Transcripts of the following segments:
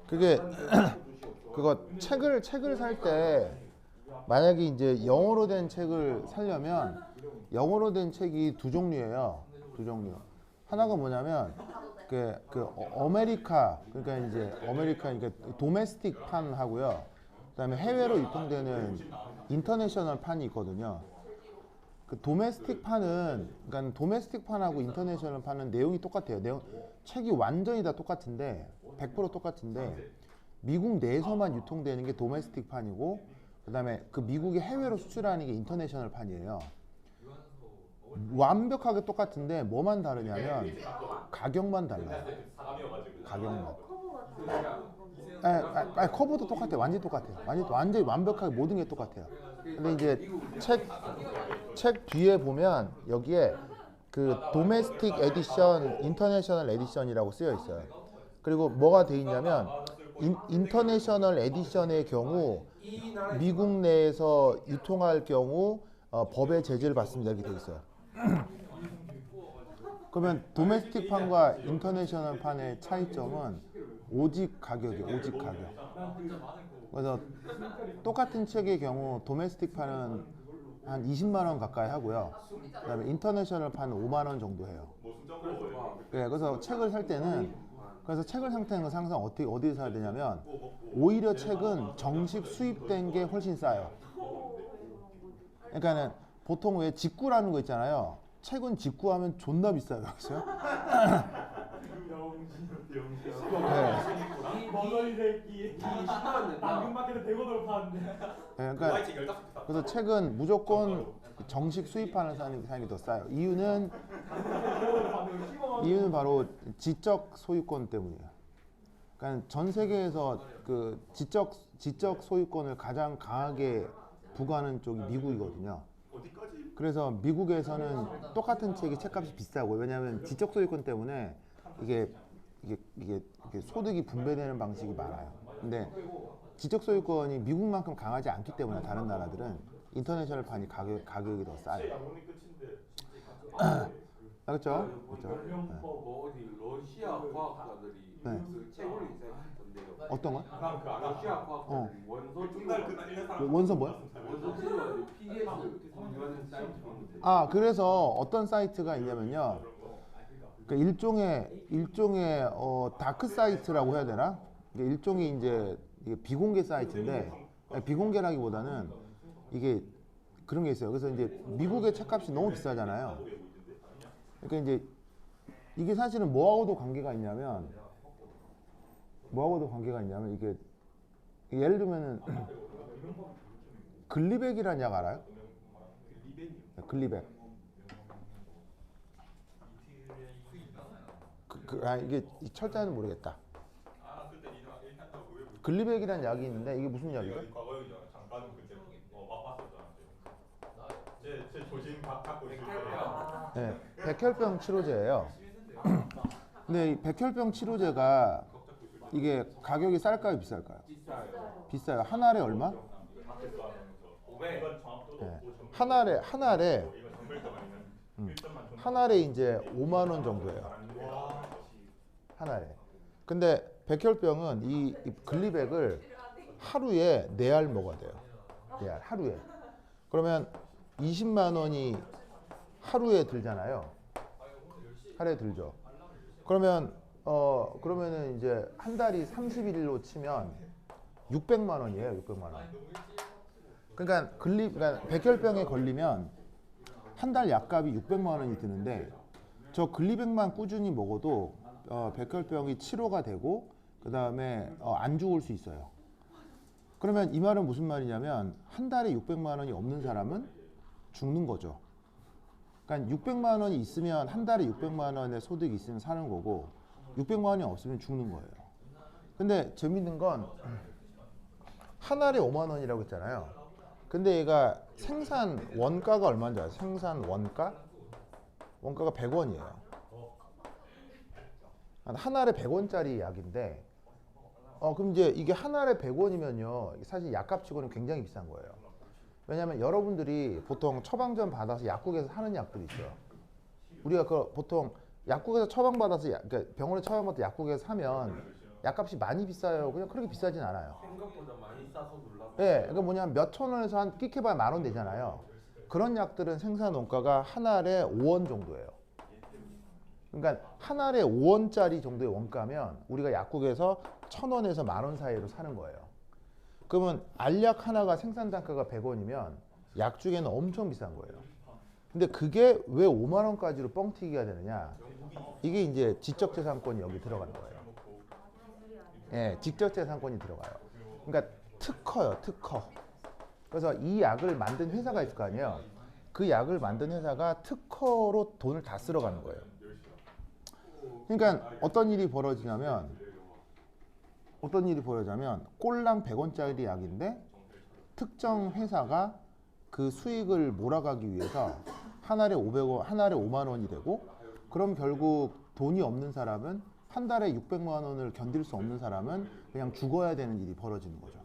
그게 그거 책을 살 때 만약에 이제 영어로 된 책을 살려면 영어로 된 책이 두 종류예요. 두 종류. 하나가 뭐냐면 아메리카, 그러니까 이제 아메리카, 그러니까 도메스틱 판 하고요. 그다음에 해외로 유통되는 인터내셔널 판이 있거든요. 그 도메스틱 판은, 그러니까 도메스틱 판하고 인터내셔널 판은 내용이 똑같아요. 책이 완전히 다 똑같은데 100% 똑같은데 미국 내에서만 유통되는 게 도메스틱 판이고, 그다음에 그 미국의 해외로 수출하는 게 인터내셔널 판이에요. 완벽하게 똑같은데 뭐만 다르냐면 가격만 달라요. 가격만. 커버도 똑같아요. 완전히 똑같아요. 완전히 완벽하게 모든 게 똑같아요. 근데 이제 책 뒤에 보면 여기에 그 도메스틱 에디션, 인터내셔널 에디션이라고 쓰여 있어요. 그리고 뭐가 돼 있냐면 인터내셔널 에디션의 경우 미국 내에서 유통할 경우 법의 제재를 받습니다. 이렇게 돼 있어요. 그러면 도메스틱 판과 인터내셔널 판의 차이점은 오직 가격이에요. 오직 가격. 그래서 똑같은 책의 경우 도메스틱 판은 한 20만 원 가까이 하고요. 그다음에 인터내셔널 판은 5만 원 정도 해요. 네, 그래서 책을 살 때는 항상 어디서 사야 되냐면 오히려 책은 정식 수입된 게 훨씬 싸요. 그러니까는 보통 왜 직구라는 거 있잖아요. 책은 직구하면 존나 비싸요. 그렇죠? 그러니까 그래서 책은 무조건 정식 수입하는 사는 게 더 싸요. 이유는 바로 지적 소유권 때문이에요. 그러니까 전 세계에서 그 지적 소유권을 가장 강하게 부과하는 쪽이 미국이거든요. 그래서 미국에서는 똑같은 책이 책값이 비싸고, 왜냐하면 지적 소유권 때문에 이게 소득이 분배되는 방식이 많아요. 근데 지적 소유권이 미국만큼 강하지 않기 때문에 다른 나라들은 인터내셔널 판이 가격이 더 싸요. 그렇죠? 그렇죠? 러시아 과학자들이 네. 그 책을 인쇄했던데요. 어떤 거? 러시아 과학자들이 원서 뭐야? 원서 찍어가지고 PDF 공유하는 사이트. 그래서 어떤 사이트가 있냐면요. 그 일종의 다크 사이트라고 해야 되나? 일종의 이제 비공개 사이트인데, 비공개라기보다는 이게 그런 게 있어요. 그래서 이제 미국의 책값이 너무 비싸잖아요. 그러니까 이제 이게 사실은 뭐하고도 관계가 있냐면 이게 예를 들면은 글리백이라는 약 알아요? 글리백. 이게 철자는 모르겠다. 글리백이라는 약이 있는데 이게 무슨 약이죠? 네, 백혈병 치료제예요. 근데 이 백혈병 치료제가 이게 가격이 쌀까요, 비쌀까요? 비싸요. 한 알에 얼마? 네. 한 알에 이제 5만 원 정도예요. 한 알에. 근데 백혈병은 이 글리백을 하루에 4알 먹어야 돼요. 4알 하루에. 그러면 20만 원이 하루에 들잖아요. 하루에 들죠. 그러면은 이제 한 달이 31일로 치면 600만 원이에요. 600만 원. 그러니까 백혈병에 걸리면 한 달 약값이 600만 원이 드는데, 저 글리백만 꾸준히 먹어도 백혈병이 치료가 되고 그다음에 안 죽을 수 있어요. 그러면 이 말은 무슨 말이냐면 한 달에 600만 원이 없는 사람은 죽는 거죠. 그러니까 600만 원이 있으면, 한 달에 600만 원의 소득이 있으면 사는 거고, 600만 원이 없으면 죽는 거예요. 근데 재밌는 건 한 알에 5만 원이라고 했잖아요. 근데 얘가 생산 원가가 얼마인지 알아요? 생산 원가가 100원이에요. 한 알에 100원짜리 약인데, 그럼 이제 이게 한 알에 100원이면요, 사실 약값치고는 굉장히 비싼 거예요. 왜냐하면 여러분들이 보통 처방전 받아서 약국에서 사는 약들이 있어요. 우리가 보통 약국에서 처방받아서 그러니까 병원에 처방받아서 약국에서 사면 약값이 많이 비싸요. 그냥 그렇게 비싸진 않아요. 생각보다 많이 싸서 놀라서. 예, 그러니까 뭐냐면 몇 천 원에서 한 끼케봐야 10,000원 되잖아요. 그런 약들은 생산 원가가 한 알에 5원 정도예요. 그러니까 한 알에 5원짜리 정도의 원가면 우리가 약국에서 1,000원에서 10,000원 사이로 사는 거예요. 그러면 알약 하나가 생산 단가가 100원이면 약 중에는 엄청 비싼 거예요. 근데 그게 왜 5만 원까지로 뻥튀기가 되느냐? 이게 이제 지적재산권이 여기 들어가는 거예요. 예, 지적재산권이 들어가요. 그러니까 특허요, 특허. 그래서 이 약을 만든 회사가 있을 거 아니에요. 그 약을 만든 회사가 특허로 돈을 다 쓸어가는 거예요. 그러니까 어떤 일이 벌어지냐면 꼴랑 100원짜리 약인데 특정 회사가 그 수익을 몰아가기 위해서 한 알에 500원, 한 알에 5만 원이 되고 그럼 결국 돈이 없는 사람은 한 달에 600만 원을 견딜 수 없는 사람은 그냥 죽어야 되는 일이 벌어지는 거죠.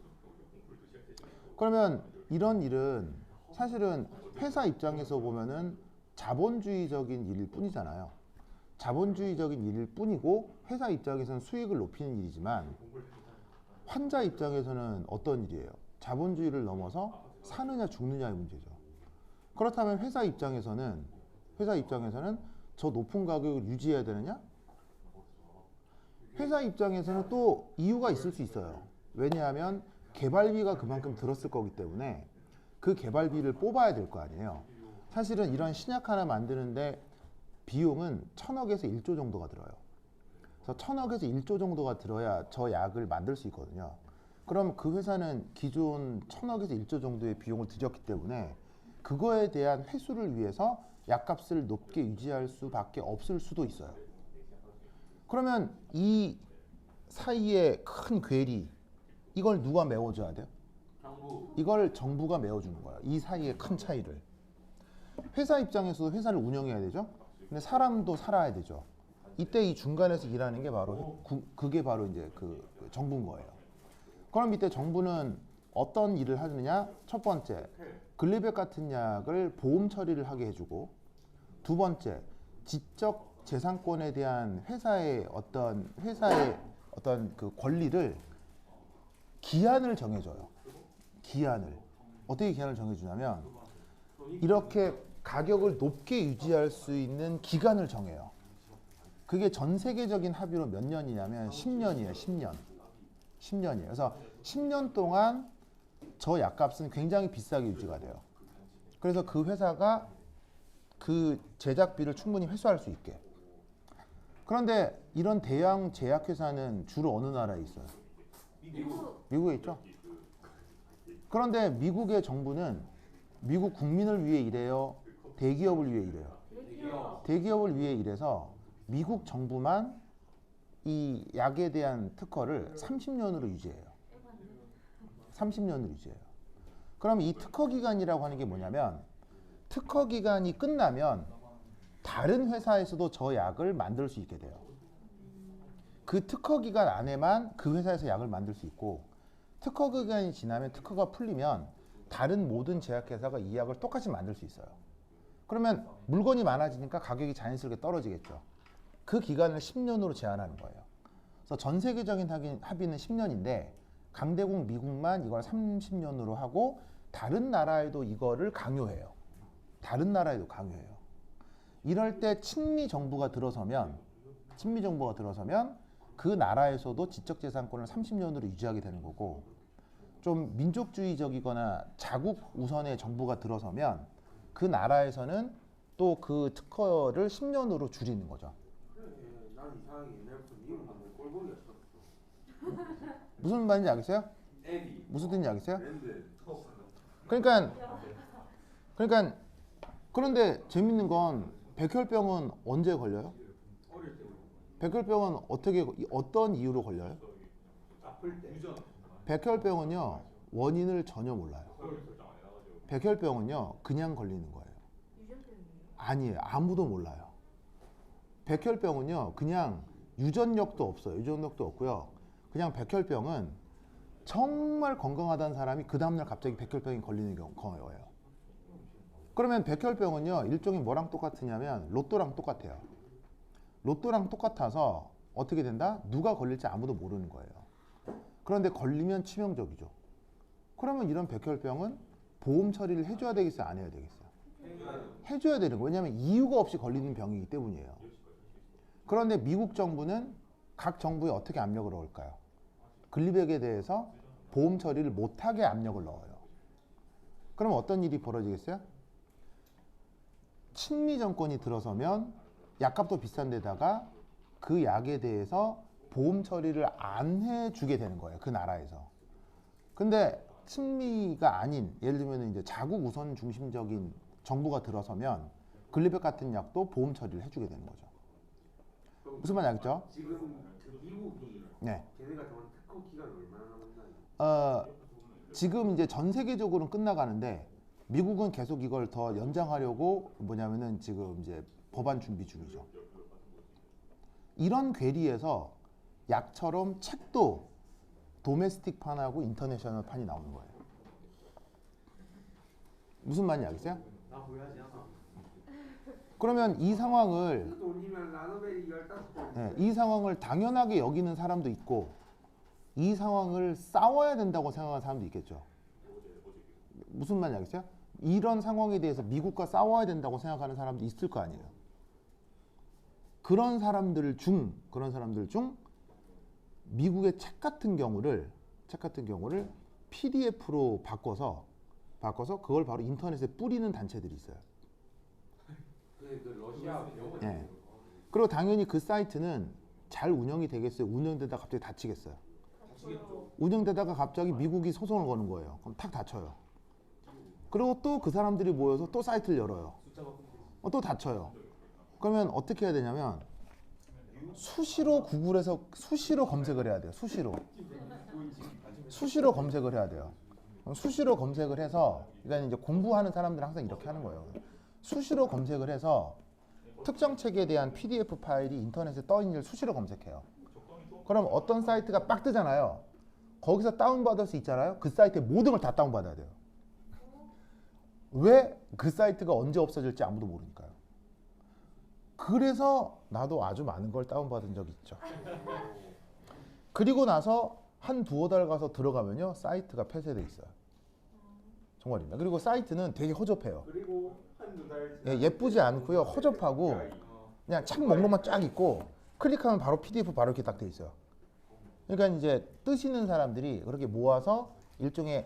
그러면 이런 일은 사실은 회사 입장에서 보면은 자본주의적인 일일 뿐이잖아요. 자본주의적인 일일 뿐이고 회사 입장에서는 수익을 높이는 일이지만 환자 입장에서는 어떤 일이에요? 자본주의를 넘어서 사느냐 죽느냐의 문제죠. 그렇다면 회사 입장에서는 저 높은 가격을 유지해야 되느냐? 회사 입장에서는 또 이유가 있을 수 있어요. 왜냐하면 개발비가 그만큼 들었을 거기 때문에 그 개발비를 뽑아야 될 거 아니에요. 사실은 이런 신약 하나 만드는데 비용은 1,000억에서 1조 정도가 들어요. 그래서 1,000억에서 1조 정도가 들어야 저 약을 만들 수 있거든요. 그럼 그 회사는 기존 1,000억에서 1조 정도의 비용을 들였기 때문에 그거에 대한 회수를 위해서 약값을 높게 유지할 수밖에 없을 수도 있어요. 그러면 이 사이에 큰 괴리, 이걸 누가 메워줘야 돼요? 이걸 정부가 메워주는 거예요. 이 사이의 큰 차이를. 회사 입장에서도 회사를 운영해야 되죠. 근데 사람도 살아야 되죠. 이때 이 중간에서 일하는 게 바로 그게 바로 이제 그 정부인 거예요. 그럼 이때 정부는 어떤 일을 하느냐? 첫 번째, 글리백 같은 약을 보험 처리를 하게 해주고, 두 번째, 지적 재산권에 대한 회사의 어떤 그 권리를 기한을 정해줘요. 기한을 어떻게 기한을 정해주냐면 이렇게 가격을 높게 유지할 수 있는 기간을 정해요. 그게 전 세계적인 합의로 몇 년이냐면 10년이에요. 10년이에요. 그래서 10년 동안 저 약값은 굉장히 비싸게 유지가 돼요. 그래서 그 회사가 그 제작비를 충분히 회수할 수 있게. 그런데 이런 대형 제약회사는 주로 어느 나라에 있어요? 미국에 있죠. 그런데 미국의 정부는 미국 국민을 위해 일해요? 대기업을 위해 일해요? 대기업을 위해 일해서 미국 정부만 이 약에 대한 특허를 30년으로 유지해요. 30년으로 유지해요. 그럼 이 특허 기간이라고 하는 게 뭐냐면 특허 기간이 끝나면 다른 회사에서도 저 약을 만들 수 있게 돼요. 그 특허 기간 안에만 그 회사에서 약을 만들 수 있고 특허 기간이 지나면 특허가 풀리면 다른 모든 제약회사가 이 약을 똑같이 만들 수 있어요. 그러면 물건이 많아지니까 가격이 자연스럽게 떨어지겠죠. 그 기간을 10년으로 제한하는 거예요. 그래서 전 세계적인 합의는 10년인데 강대국 미국만 이걸 30년으로 하고 다른 나라에도 이거를 강요해요. 다른 나라에도 강요해요. 이럴 때 친미 정부가 들어서면 그 나라에서도 지적재산권을 30년으로 유지하게 되는 거고 좀 민족주의적이거나 자국 우선의 정부가 들어서면 그 나라에서는 또 그 특허를 10년으로 줄이는 거죠. 난 이상하게 옛날부터 미국 가면 꼴보기였어. 무슨 말인지 알겠어요? 에디. 무슨 뜻인지 알겠어요? 랜드. 그러니까 그런데 재밌는 건 백혈병은 언제 걸려요? 어릴 때. 백혈병은 어떤 이유로 걸려요? 아플 때. 백혈병은요 원인을 전혀 몰라요. 백혈병은요 그냥 걸리는 거예요. 아니에요. 아무도 몰라요. 백혈병은요 그냥 유전력도 없어요. 유전력도 없고요. 그냥 백혈병은 정말 건강하다는 사람이 그 다음날 갑자기 백혈병이 걸리는 거예요. 그러면 백혈병은요 일종의 뭐랑 똑같으냐면 로또랑 똑같아요. 로또랑 똑같아서 어떻게 된다? 누가 걸릴지 아무도 모르는 거예요. 그런데 걸리면 치명적이죠. 그러면 이런 백혈병은 보험 처리를 해줘야 되겠어요? 안 해야 되겠어요? 해줘야 되는 거예요. 왜냐하면 이유가 없이 걸리는 병이기 때문이에요. 그런데 미국 정부는 각 정부에 어떻게 압력을 넣을까요? 글리백에 대해서 보험 처리를 못하게 압력을 넣어요. 그럼 어떤 일이 벌어지겠어요? 친미 정권이 들어서면 약값도 비싼 데다가 그 약에 대해서 보험 처리를 안 해주게 되는 거예요. 그 나라에서. 근데 친미가 아닌, 예를 들면 이제 자국 우선 중심적인 정부가 들어서면 글리백 같은 약도 보험 처리를 해주게 되는 거죠. 무슨 말인지 알겠죠? 지금 그 미국이 네. 걔네가 정한 특허 기간 얼마나 남았나요? 지금 이제 전 세계적으로는 끝나가는데 미국은 계속 이걸 더 연장하려고 뭐냐면은 지금 이제 법안 준비 중이죠. 이런 괴리에서 약처럼 책도 도메스틱 판하고 인터내셔널 판이 나오는 거예요. 무슨 말인지 알겠어요? 나 후회하지 않아. 그러면 이 상황을 그 돈이면 라노벨이 15번. 네, 이 상황을 당연하게 여기는 사람도 있고 이 상황을 싸워야 된다고 생각하는 사람도 있겠죠. 무슨 말인지 알겠어요? 이런 상황에 대해서 미국과 싸워야 된다고 생각하는 사람도 있을 거 아니에요. 그런 사람들 중 미국의 책 같은 경우를 PDF로 바꿔서 그걸 바로 인터넷에 뿌리는 단체들이 있어요. 그 러시아 병원. 예. 그리고 당연히 그 사이트는 잘 운영이 되겠어요? 운영되다가 갑자기 닫히겠어요? 운영되다가 갑자기 미국이 소송을 거는 거예요. 그럼 탁 닫혀요. 그리고 또 그 사람들이 모여서 또 사이트를 열어요. 또 닫혀요. 그러면 어떻게 해야 되냐면 수시로 구글에서 수시로 검색을 해야 돼요. 수시로 검색을 해야 돼요. 수시로 검색을 해서 그러니까 이제 공부하는 사람들은 항상 이렇게 하는 거예요. 수시로 검색을 해서 특정 책에 대한 PDF 파일이 인터넷에 떠 있는지를 수시로 검색해요. 그럼 어떤 사이트가 빡 뜨잖아요. 거기서 다운받을 수 있잖아요. 그 사이트의 모든 걸 다 다운받아야 돼요. 왜? 그 사이트가 언제 없어질지 아무도 모르니까요. 그래서 나도 아주 많은 걸 다운받은 적이 있죠. 그리고 나서 한 두어 달 가서 들어가면요. 사이트가 폐쇄돼 있어요. 정말입니다. 그리고 사이트는 되게 허접해요. 그리고 한두 달. 예, 예쁘지 않고요. 허접하고 그냥 책 목록만 쫙 있고 클릭하면 바로 PDF 바로 이렇게 딱 돼 있어요. 그러니까 이제 뜨시는 사람들이 그렇게 모아서 일종의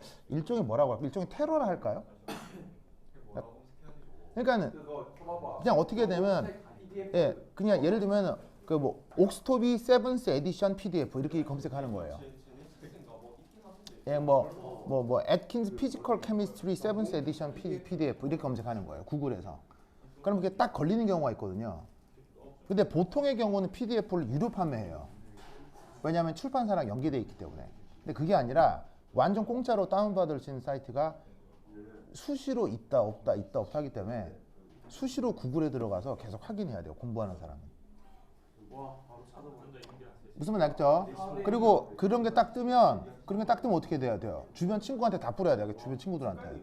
뭐라고 할까? 일종의 테러라 할까요? 그러니까는 그냥 어떻게 되면 예, 그냥 예를 들면 그 뭐 옥스토비 세븐스 에디션 PDF 이렇게 검색하는 거예요. 예, 뭐 애킨스 피지컬 케미스트리 세븐스 에디션 PDF 이렇게 검색하는 거예요. 구글에서. 그럼 그게 딱 걸리는 경우가 있거든요. 근데 보통의 경우는 PDF를 유료 판매해요. 왜냐하면 출판사랑 연계되어 있기 때문에. 근데 그게 아니라 완전 공짜로 다운받을 수 있는 사이트가 수시로 있다 없다 하기 때문에 수시로 구글에 들어가서 계속 확인해야 돼요. 공부하는 사람은. 무슨 말 알겠죠? 그리고 그런 게 딱 뜨면 어떻게 돼야 돼요? 주변 친구한테 다 뿌려야 돼요. 주변 친구들한테.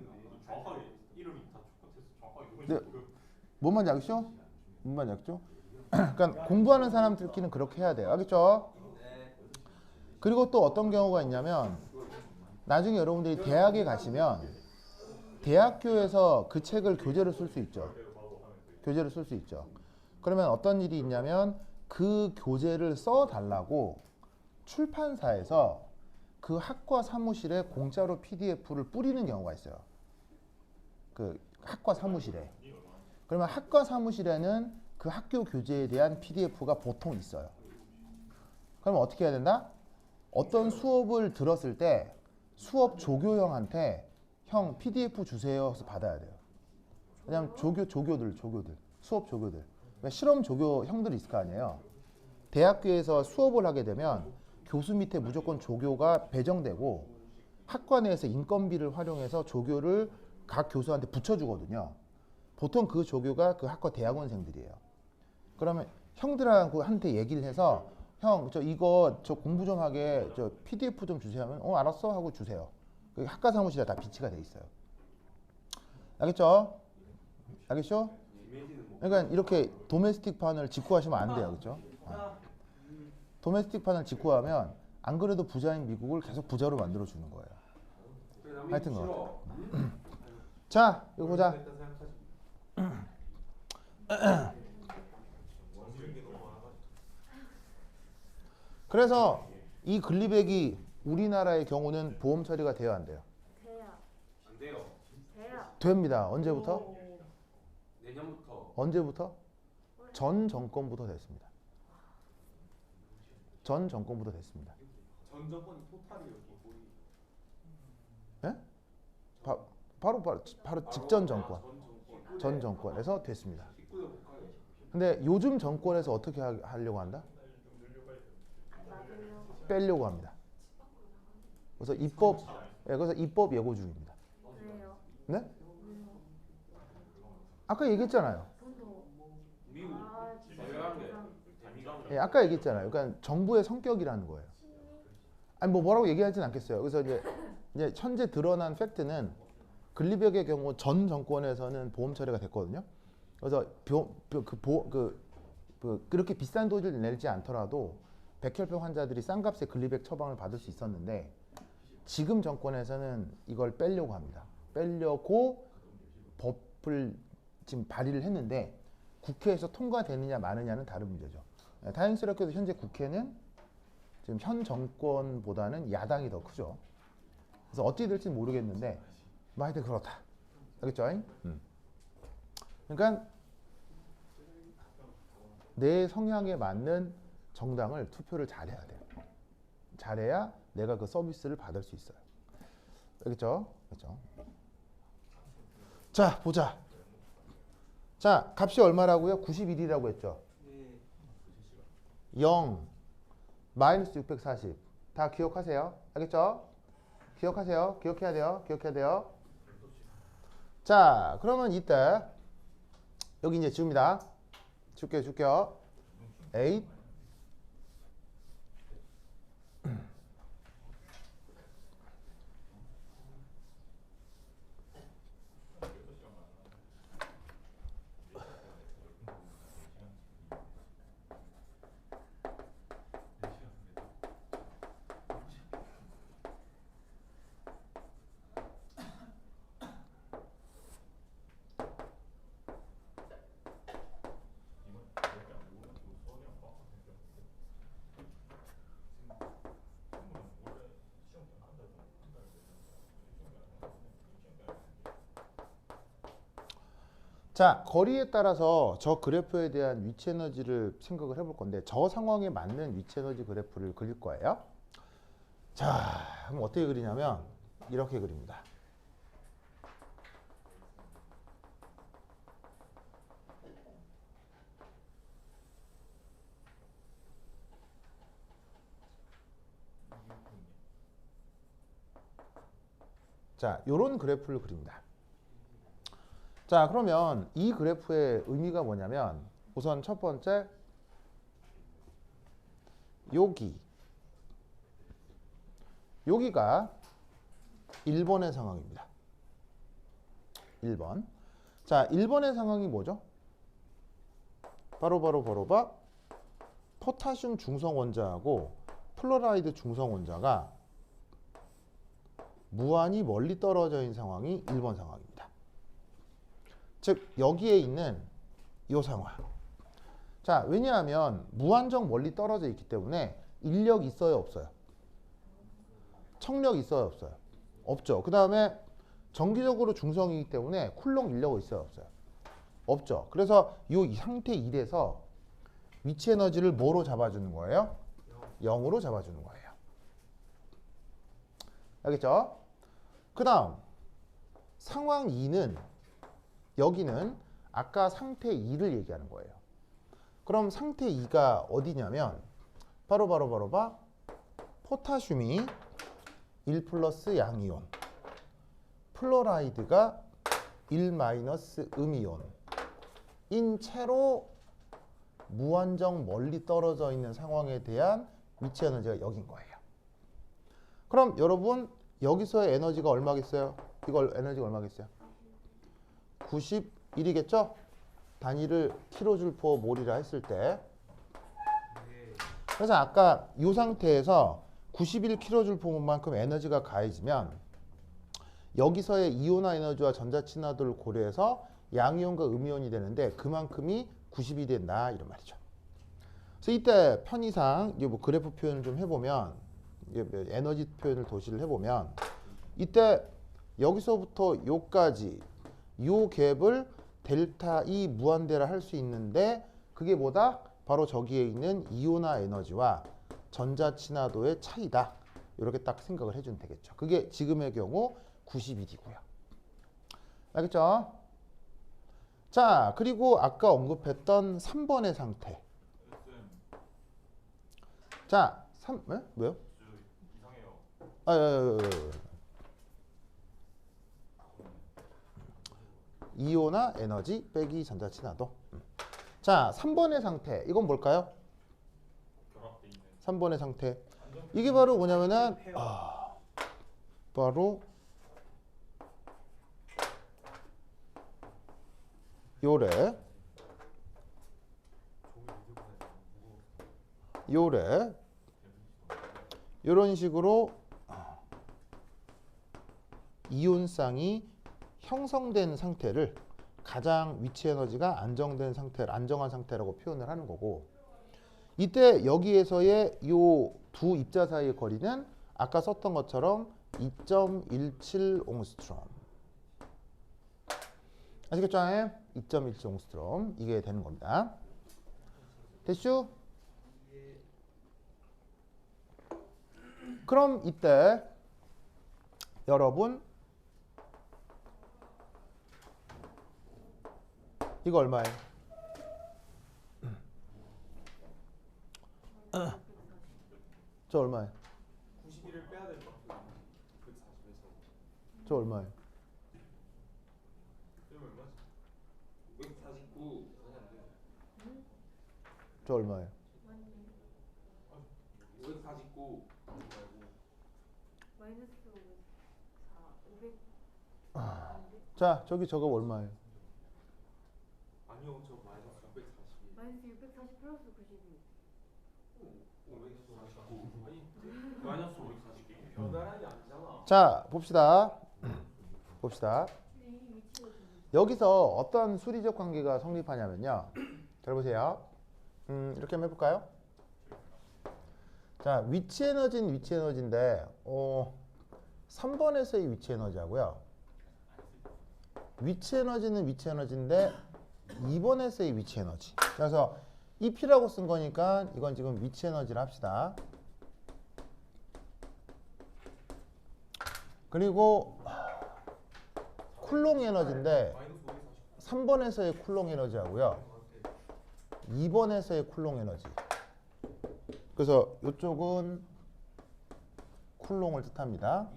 네, 뭔 말인지 알겠죠? 뭔 말인지 알겠죠? 그러니까 공부하는 사람들끼리는 그렇게 해야 돼요. 알겠죠? 그리고 또 어떤 경우가 있냐면 나중에 여러분들이 대학에 가시면 대학교에서 그 책을 교재로 쓸 수 있죠. 교재로 쓸 수 있죠. 그러면 어떤 일이 있냐면 그 교재를 써달라고 출판사에서 그 학과 사무실에 공짜로 PDF를 뿌리는 경우가 있어요. 그 학과 사무실에. 그러면 학과 사무실에는 그 학교 교재에 대한 PDF가 보통 있어요. 그러면 어떻게 해야 된다? 어떤 수업을 들었을 때 수업 조교형한테 형 PDF 주세요 해서 받아야 돼요. 왜냐면 조교들 수업 조교들 실험 조교 형들이 있을 거 아니에요. 대학교에서 수업을 하게 되면 교수 밑에 무조건 조교가 배정되고 학과 내에서 인건비를 활용해서 조교를 각 교수한테 붙여주거든요. 보통 그 조교가 그 학과 대학원생들이에요. 그러면 형들한테 얘기를 해서 형 저 공부 좀 하게 저 PDF 좀 주세요 하면 알았어 하고 주세요. 그 학과 사무실에 다 비치가 돼 있어요. 알겠죠? 알겠죠? 그러니까 이렇게 도메스틱판을 직구하시면 안 돼요, 그렇죠? 도메스틱판을 직구하면 안 그래도 부자인 미국을 계속 부자로 만들어 주는 거예요. 하여튼 거. 자, 이거 보자. 그래서 이 글리백이 우리나라의 경우는 보험 처리가 돼야 안 돼요? 돼요. 안 돼요. 돼요. 됩니다. 언제부터? 오. 내년부터. 언제부터? 전 정권부터 됐습니다. 전 정권부터 됐습니다. 전 정권이 토탈이요. 거의. 예? 바로 직전 정권. 전 정권에서 됐습니다. 19대 못 가요. 근데 요즘 정권에서 어떻게 하려고 한다? 맞아요. 빼려고 합니다. 그래서 입법 예고 중입니다. 왜요? 네? 아까 얘기했잖아요. 돈도. 미국 아, 대단한 게. 예, 아까 얘기했잖아요. 그러니까 정부의 성격이라는 거예요. 아니 뭐라고 얘기하진 않겠어요. 그래서 이제 현재 드러난 팩트는 글리백의 경우 전 정권에서는 보험 처리가 됐거든요. 그래서 그렇게 비싼 돈을 내지 않더라도 백혈병 환자들이 싼 값에 글리백 처방을 받을 수 있었는데 지금 정권에서는 이걸 빼려고 합니다. 빼려고 법을 지금 발의를 했는데 국회에서 통과되느냐 마느냐는 다른 문제죠. 다행스럽게도 현재 국회는 지금 현 정권보다는 야당이 더 크죠. 그래서 어떻게 될지는 모르겠는데 뭐 하여튼 그렇다. 알겠죠? 그러니까 내 성향에 맞는 정당을 투표를 잘해야 돼요. 잘해야 내가 그 서비스를 받을 수 있어요. 알겠죠? 그렇죠? 자, 보자. 자, 값이 얼마라고요? 91이라고 했죠. 0, 마이너스 640. 다 기억하세요. 알겠죠? 기억하세요. 기억해야 돼요. 기억해야 돼요. 자, 그러면 이때 여기 이제 지웁니다. 줄게요. 8. 자, 거리에 따라서 저 그래프에 대한 위치 에너지를 생각을 해볼 건데 저 상황에 맞는 위치 에너지 그래프를 그릴 거예요. 자, 그럼 어떻게 그리냐면 이렇게 그립니다. 자, 요런 그래프를 그립니다. 자, 그러면 이 그래프의 의미가 뭐냐면 우선 첫 번째 여기가 1번의 상황입니다. 1번. 자, 1번의 상황이 뭐죠? 바로 포타슘 중성 원자하고 플로라이드 중성 원자가 무한히 멀리 떨어져 있는 상황이 1번 상황입니다. 즉 여기에 있는 이 상황. 자, 왜냐하면 무한정 멀리 떨어져 있기 때문에 인력 있어요, 없어요? 청력 있어요, 없어요? 없죠. 그 다음에 정기적으로 중성이기 때문에 쿨롱 인력 있어요, 없어요? 없죠. 그래서 이 상태 1에서 위치 에너지를 뭐로 잡아주는 거예요? 0으로 잡아주는 거예요. 알겠죠? 그 다음 상황 2는 여기는 아까 상태 2를 얘기하는 거예요. 그럼 상태 2가 어디냐면 바로 포타슘이 1 플러스 양이온, 플로라이드가 1 마이너스 음이온 인 채로 무한정 멀리 떨어져 있는 상황에 대한 위치 에너지가 여긴 거예요. 그럼 여러분 여기서의 에너지가 얼마겠어요? 이걸 에너지가 얼마겠어요? 91이겠죠? 단위를 kJ/몰이라 했을 때, 그래서 아까 이 상태에서 91kJ/몰만큼 에너지가 가해지면 여기서의 이온화 에너지와 전자 친화도를 고려해서 양이온과 음이온이 되는데 그만큼이 90이 된다 이런 말이죠. 그래서 이때 편의상 이게 뭐 그래프 표현을 좀 해보면 이게 에너지 표현을 도시를 해보면 이때 여기서부터 요까지 요 갭을 델타 E 무한대라 할 수 있는데 그게 뭐다? 바로 저기에 있는 이온화 에너지와 전자 친화도의 차이다. 이렇게 딱 생각을 해주면 되겠죠. 그게 지금의 경우 91이고요. 알겠죠? 자, 그리고 아까 언급했던 3번의 상태. 자, 네? 왜요? 이상해요. 이온화 에너지 빼기 전자 친화도. 자, 3번의 상태. 이건 뭘까요? 결합돼 있는. 3번의 상태. 이게 바로 뭐냐면은 바로 요래 요런 식으로 이온쌍이 형성된 상태를 가장 위치 에너지가 안정한 상태라고 표현을 하는 거고, 이때 여기에서의 요 두 입자 사이의 거리는 아까 썼던 것처럼 2.17 옹스트롬. 아시겠죠? 2.17 옹스트롬 이게 되는 겁니다. 됐슈? 그럼 이때 여러분 이거 얼마예요? 저 얼마예요? 91을 빼야 될 것 같아요. 140에서. 저 얼마예요? 그럼 얼마지? 549. 저 얼마예요? 549. 마이너스 500. 자, 저기 저거 얼마예요? 아니요, 저 마이너스 640. 마이너스 640 플러스 92. 549. 아니, 마이너스 540. 변화량이 아니잖아. 자, 봅시다. 여기서 어떤 수리적 관계가 성립하냐면요. 잘 보세요. 이렇게 한번 해볼까요? 자, 위치 에너지는 위치 에너지인데 3번에서의 위치 에너지하고요. 위치 에너지는 위치 에너지인데 2번에서의 위치 에너지. 그래서 이 P라고 쓴 거니까 이건 지금 위치 에너지를 합시다. 그리고 쿨롱 에너지인데 3번에서의 쿨롱 에너지하고요. 2번에서의 쿨롱 에너지. 그래서 이쪽은 쿨롱을 뜻합니다.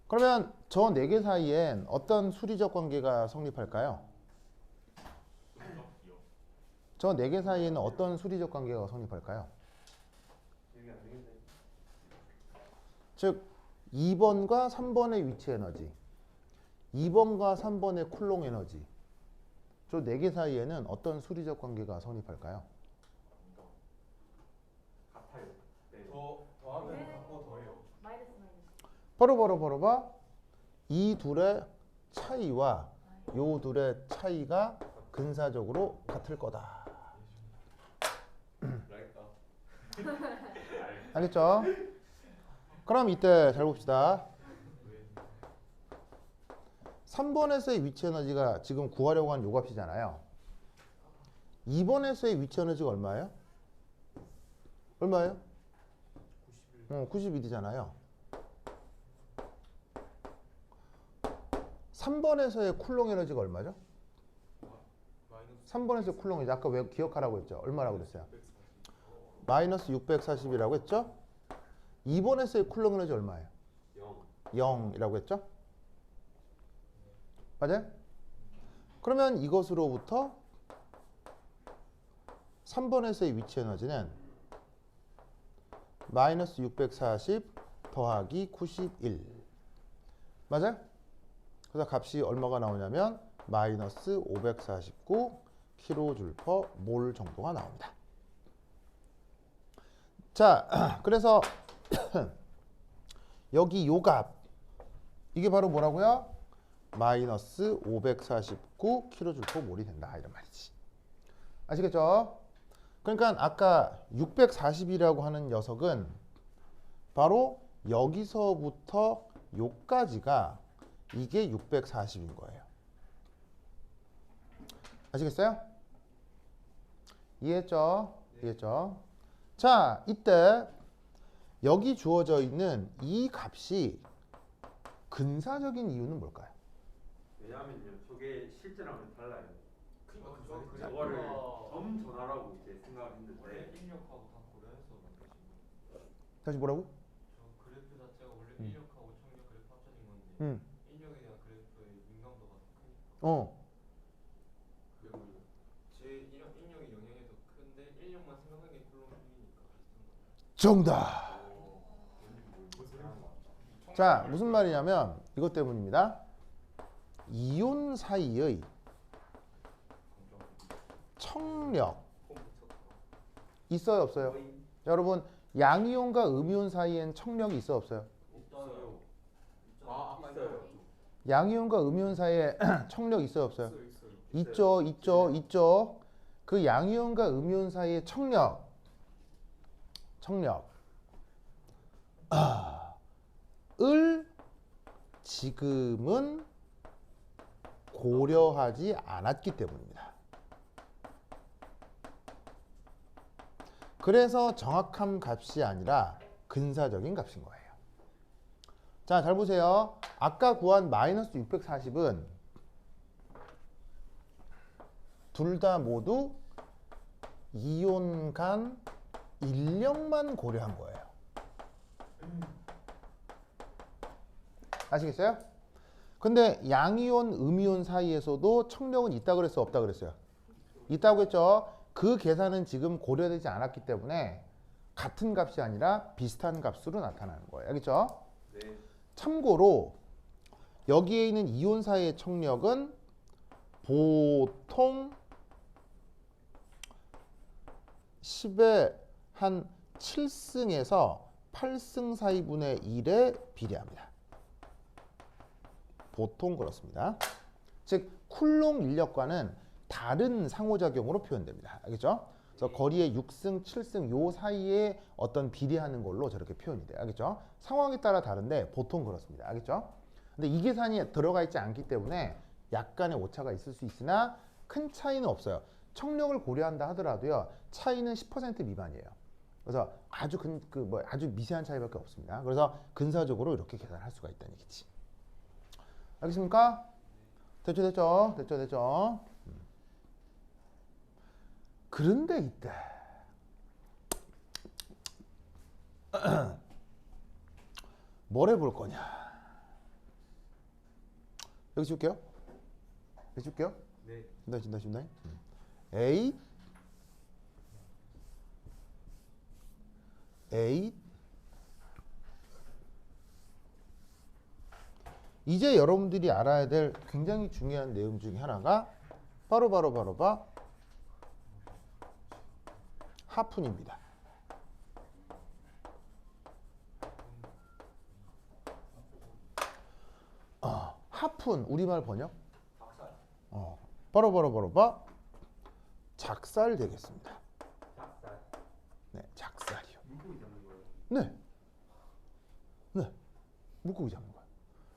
그러면 저 네 개 사이엔 어떤 수리적 관계가 성립할까요? 저 네 개 사이에는 어떤 수리적 관계가 성립할까요? 즉 2번과 3번의 위치 에너지, 2번과 3번의 쿨롱 에너지, 저 네 개 사이에는 어떤 수리적 관계가 성립할까요? 같아요. 네. 더하면 같고 더해요. 마이너스. 바로 봐. 이 둘의 차이와 요 둘의 차이가 근사적으로 같을 거다. 알겠죠? 그럼 이때 잘 봅시다. 3번에서의 위치 에너지가 지금 구하려고 하는 요 값이잖아요. 2번에서의 위치 에너지가 얼마예요? 얼마예요? 91이잖아요. 3번에서의 쿨롱 에너지가 얼마죠? 3번에서의 쿨롱 에너지 아까 왜 기억하라고 했죠? 얼마라고 그랬어요? 마이너스 640이라고 했죠? 2번에서의 쿨롱 에너지 얼마예요? 0이라고 했죠? 맞아요? 그러면 이것으로부터 3번에서의 위치 에너지는 마이너스 640 더하기 91. 맞아요? 그래서 값이 얼마가 나오냐면 마이너스 549 kJ/몰 정도가 나옵니다. 자, 그래서 여기 요 값 이게 바로 뭐라고요? 마이너스 549 kJ/몰이 된다 이런 말이지. 아시겠죠? 그러니까 아까 640이라고 하는 녀석은 바로 여기서부터 요까지가 이게 640인 거예요. 아시겠어요? 이해했죠? 이해했죠? 자, 이때 여기 주어져 있는 이 값이 근사적인 이유는 뭘까요? 왜냐하면요, 저게 실제랑은 달라요. 그러니까 저거를 점 전화라고 이제 생각했는데 원래 인력하고 다 고려해서 만드신 거예요. 다시 뭐라고? 저 그래프 자체가 원래 인력하고 청력 그래프 합쳐진 건데 응. 인력에 대한 그래프의 민감도가 더 크니까 어. 그리고 제 인력이 영향이 더 큰데 인력만 생각하는 게 별로 힘이니까 비슷한 거예요. 정답. 자, 무슨 말이냐면 이것 때문입니다. 이온 사이의 청력 있어요, 없어요? 여러분, 양이온과 음이온 사이엔 청력이 있어, 없어요? 있어요. 아까 있어요. 양이온과 음이온 사이에 청력 있어요, 없어요? 있어요. 있죠. 그 양이온과 음이온 사이의 청력을 지금은 고려하지 않았기 때문입니다. 그래서 정확한 값이 아니라 근사적인 값인 거예요. 자, 잘 보세요. 아까 구한 마이너스 640은 둘 다 모두 이온 간 인력만 고려한 거예요. 아시겠어요? 근데 양이온, 음이온 사이에서도 청력은 있다 그랬어요, 없다 그랬어요? 있다고 했죠. 그 계산은 지금 고려되지 않았기 때문에 같은 값이 아니라 비슷한 값으로 나타나는 거예요. 알겠죠? 네. 참고로 여기에 있는 이온 사이의 청력은 보통 10의 한 7승에서 8승 사이분의 1에 비례합니다. 보통 그렇습니다. 즉 쿨롱 인력과는 다른 상호작용으로 표현됩니다. 알겠죠? 그래서 거리의 6승, 7승 요 사이에 어떤 비례하는 걸로 저렇게 표현이 돼요. 알겠죠? 상황에 따라 다른데 보통 그렇습니다. 알겠죠? 근데 이 계산이 들어가 있지 않기 때문에 약간의 오차가 있을 수 있으나 큰 차이는 없어요. 청력을 고려한다 하더라도요. 차이는 10% 미만이에요. 그래서 아주 미세한 차이밖에 없습니다. 그래서 근사적으로 이렇게 계산할 수가 있다는 얘기지. 알겠습니까? 됐죠? 그런데 이때 뭘 해볼 거냐? 여기 줄게요. 네. 준다. A 이제 여러분들이 알아야 될 굉장히 중요한 내용 중에 하나가 바로 하푼입니다. 하푼 우리말 번역? 바로 작살 되겠습니다. 작살. 네, 작살이요. 물고기 잡는 거예요. 네, 물고기 잡는 거예요.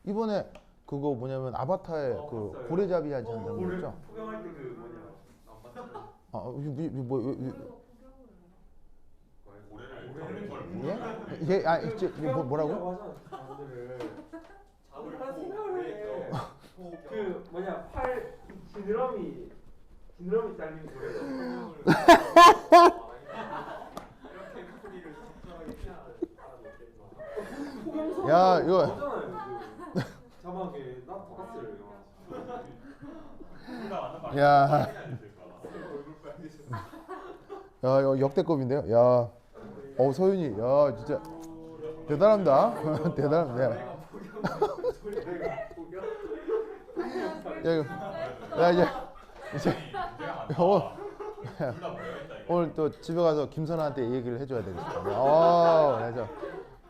이번에 그거 뭐냐면 아바타의 그 봤어요. 고래잡이 하지 않는 거 고래 있죠? 포경할 때 그 뭐냐. 안 봤어요. 뭐라고? 그 뭐냐 팔 지느러미 잘린 고래. 이렇게 풀이를 적절하게 야, 이거 자막에 나 봤어요. 야, 이거 역대급인데요. 야, 서윤이, 야, 진짜 대단합니다. 대단합니다. 야 이제 오늘 또 집에 가서 김선아한테 이 얘기를 해줘야 되겠습니다. 그래서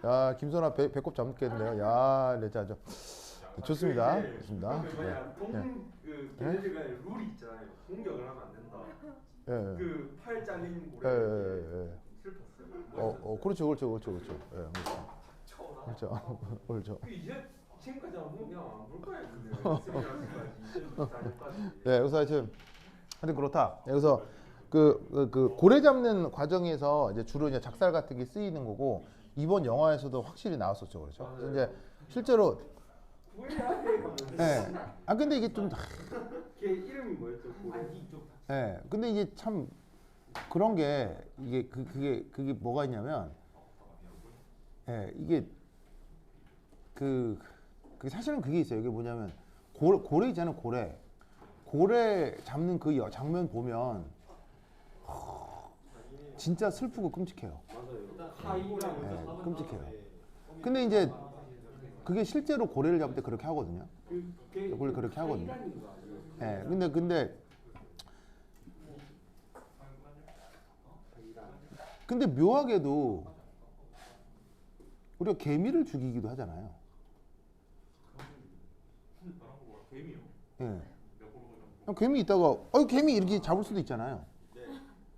야 김선아 배꼽 잡겠네요. 야, 네, 자, 좋습니다. 좋습니다. 그 걔네들 간에 룰이 있잖아요. 공격을 하면 안 된다. 예. 그 팔 잘린 예, 고래 예, 예. 슬펐어요. 그렇죠. 예, 그렇죠. 이제 지금까지 안 보면 그냥 안 볼 거예요. 근데 네, 그래서 하여튼 그렇다. 그래서 그 고래 잡는 과정에서 이제 주로 이제 작살 같은 게 쓰이는 거고 이번 영화에서도 확실히 나왔었죠, 그렇죠? 그래서 이제 실제로 예. 근데 이게 좀 걔 이름이 뭐였죠? 고래. 예. 근데 이게 참 그런 게 이게 그게 뭐가 있냐면 예, 이게 그 사실은 그게 있어요. 이게 뭐냐면 고래 있잖아요, 고래 잡는 그 장면 보면 진짜 슬프고 끔찍해요. 맞아요. 끔찍해요. 근데 이제 그게 실제로 고래를 잡을 때 그렇게 하거든요. 원래 그렇게 하거든요. 예. 근데 묘하게도 우리가 개미를 죽이기도 하잖아요. 예. 개미 있다가 개미 이렇게 잡을 수도 있잖아요.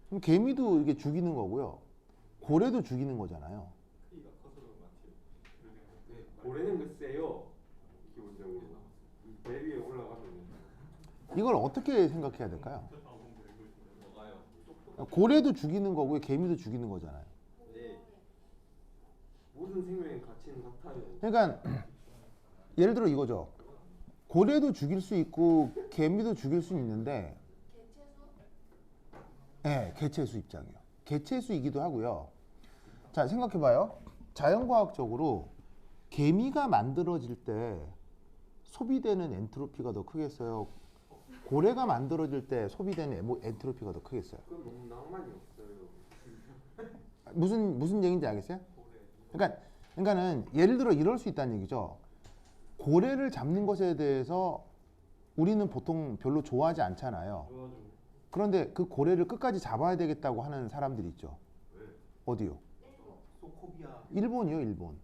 그럼 개미도 이렇게 죽이는 거고요. 고래도 죽이는 거잖아요. 고래는 그 세요. 기본적으로 배 위에 올라가면 이걸 어떻게 생각해야 될까요? 고래도 죽이는 거고요. 개미도 죽이는 거잖아요. 모든 생명의 가치는 같아요. 그러니까 예를 들어 이거죠. 고래도 죽일 수 있고 개미도 죽일 수 있는데 네, 개체수 입장이에요. 개체수이기도 하고요. 자, 생각해봐요. 자연과학적으로 개미가 만들어질 때 소비되는 엔트로피가 더 크겠어요? 고래가 만들어질 때 소비되는 엔트로피가 더 크겠어요? 그건 너무 낭만이 없어요. 무슨 얘기인지 알겠어요? 그러니까는 예를 들어 이럴 수 있다는 얘기죠. 고래를 잡는 것에 대해서 우리는 보통 별로 좋아하지 않잖아요. 그런데 그 고래를 끝까지 잡아야 되겠다고 하는 사람들이 있죠. 어디요? 소코비아. 일본이요, 일본.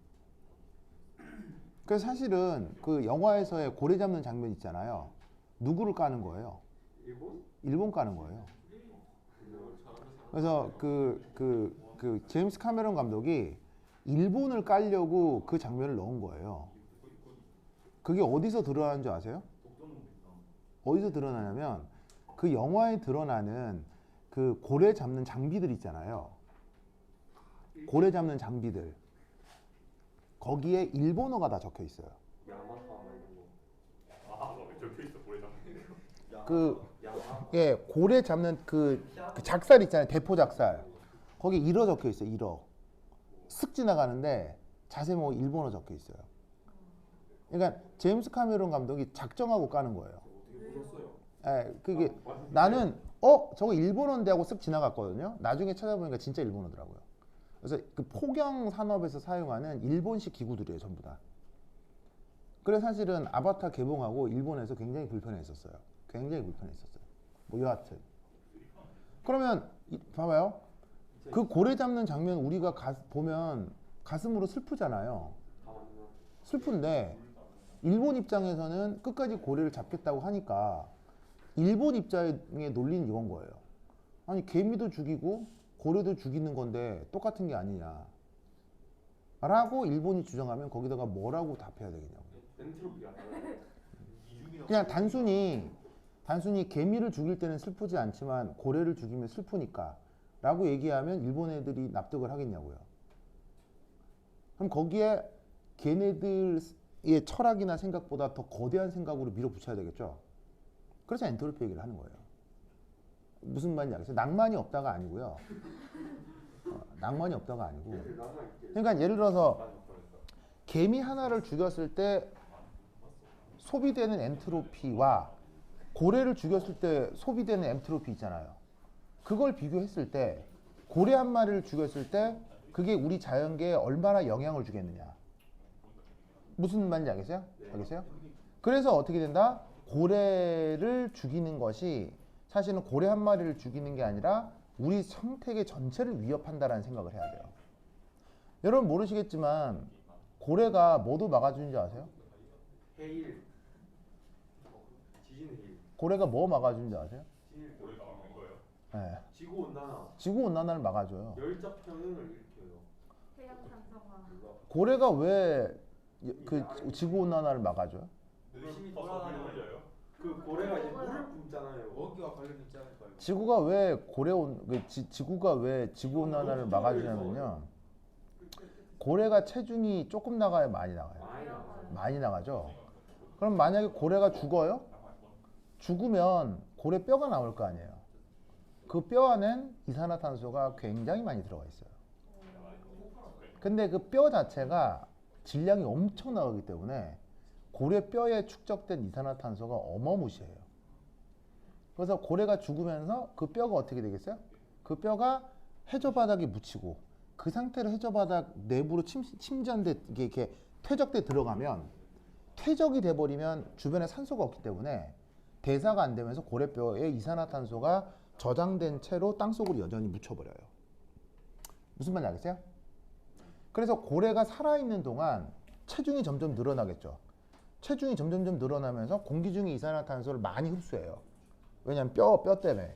그래서 사실은 그 영화에서의 고래 잡는 장면 있잖아요. 누구를 까는 거예요? 일본 까는 거예요. 그래서 그 제임스 카메론 감독이 일본을 깔려고 그 장면을 넣은 거예요. 그게 어디서 드러나는 줄 아세요? 어디서 드러나냐면 그 영화에 드러나는 그 고래 잡는 장비들 있잖아요. 고래 잡는 장비들. 거기에 일본어가 다 적혀 있어요. 고래 잡는 그 작살 있잖아요. 대포 작살. 거기 일어 적혀 있어요. 일어. 쓱 지나가는데 자세 뭐 일본어 적혀 있어요. 그러니까 제임스 카메론 감독이 작정하고 까는 거예요. 그게 나는 저거 일본어인데 하고 쓱 지나갔거든요. 나중에 찾아보니까 진짜 일본어더라고요. 그래서 그 포경 산업에서 사용하는 일본식 기구들이에요, 전부 다. 그래서 사실은 아바타 개봉하고 일본에서 굉장히 불편했었어요. 뭐 여하튼. 그러면 봐봐요. 그 고래 잡는 장면 우리가 보면 가슴으로 슬프잖아요. 슬픈데 일본 입장에서는 끝까지 고래를 잡겠다고 하니까 일본 입장의 논리는 이건 거예요. 아니 개미도 죽이고 고래도 죽이는 건데 똑같은 게 아니냐 라고 일본이 주장하면 거기다가 뭐라고 답해야 되겠냐고. 그냥 단순히 개미를 죽일 때는 슬프지 않지만 고래를 죽이면 슬프니까 라고 얘기하면 일본 애들이 납득을 하겠냐고요. 그럼 거기에 걔네들의 철학이나 생각보다 더 거대한 생각으로 밀어붙여야 되겠죠. 그래서 엔트로피 얘기를 하는 거예요. 무슨 말인지 알겠어요? 낭만이 없다가 아니고요. 낭만이 없다가 아니고. 그러니까 예를 들어서 개미 하나를 죽였을 때 소비되는 엔트로피와 고래를 죽였을 때 소비되는 엔트로피 있잖아요. 그걸 비교했을 때 고래 한 마리를 죽였을 때 그게 우리 자연계에 얼마나 영향을 주겠느냐. 무슨 말인지 알겠어요? 그래서 어떻게 된다? 고래를 죽이는 것이 사실은 고래 한 마리를 죽이는 게 아니라 우리 생태계 전체를 위협한다라는 생각을 해야 돼요. 여러분 모르시겠지만 고래가 뭐도 막아주는 줄 아세요? 해일. 지진 해일. 고래가 뭐 막아주는 줄 아세요? 지진 고래가 막는 거예요? 네. 지구 온난화. 지구온난화를 막아줘요. 열접 평형을 일으켜요. 태양 산성화. 고래가 왜 지구온난화를 막아줘요? 열심히 돌아다녀요. 그 고래가 이제 물을 뿜잖아요. 먹이와 관련 있지 않을까요? 지구가 왜 지구가 왜 지구온난화를 막아주냐면요. 고래가 체중이 조금 나가요, 많이 나가요? 많이 나와요. 많이 나가죠. 그럼 만약에 고래가 죽어요? 죽으면 고래 뼈가 나올 거 아니에요. 그 뼈 안엔 이산화탄소가 굉장히 많이 들어가 있어요. 근데 그 뼈 자체가 질량이 엄청 나가기 때문에 고래 뼈에 축적된 이산화탄소가 어마무시해요. 그래서 고래가 죽으면서 그 뼈가 어떻게 되겠어요? 그 뼈가 해저 바닥에 묻히고 그 상태로 해저 바닥 내부로 침전돼 이게 퇴적돼 들어가면 퇴적이 돼버리면 주변에 산소가 없기 때문에 대사가 안 되면서 고래뼈에 이산화탄소가 저장된 채로 땅속으로 여전히 묻혀버려요. 무슨 말인지 알겠어요? 그래서 고래가 살아있는 동안 체중이 점점 늘어나겠죠. 체중이 점점 늘어나면서 공기 중에 이산화탄소를 많이 흡수해요. 왜냐하면 뼈 때문에.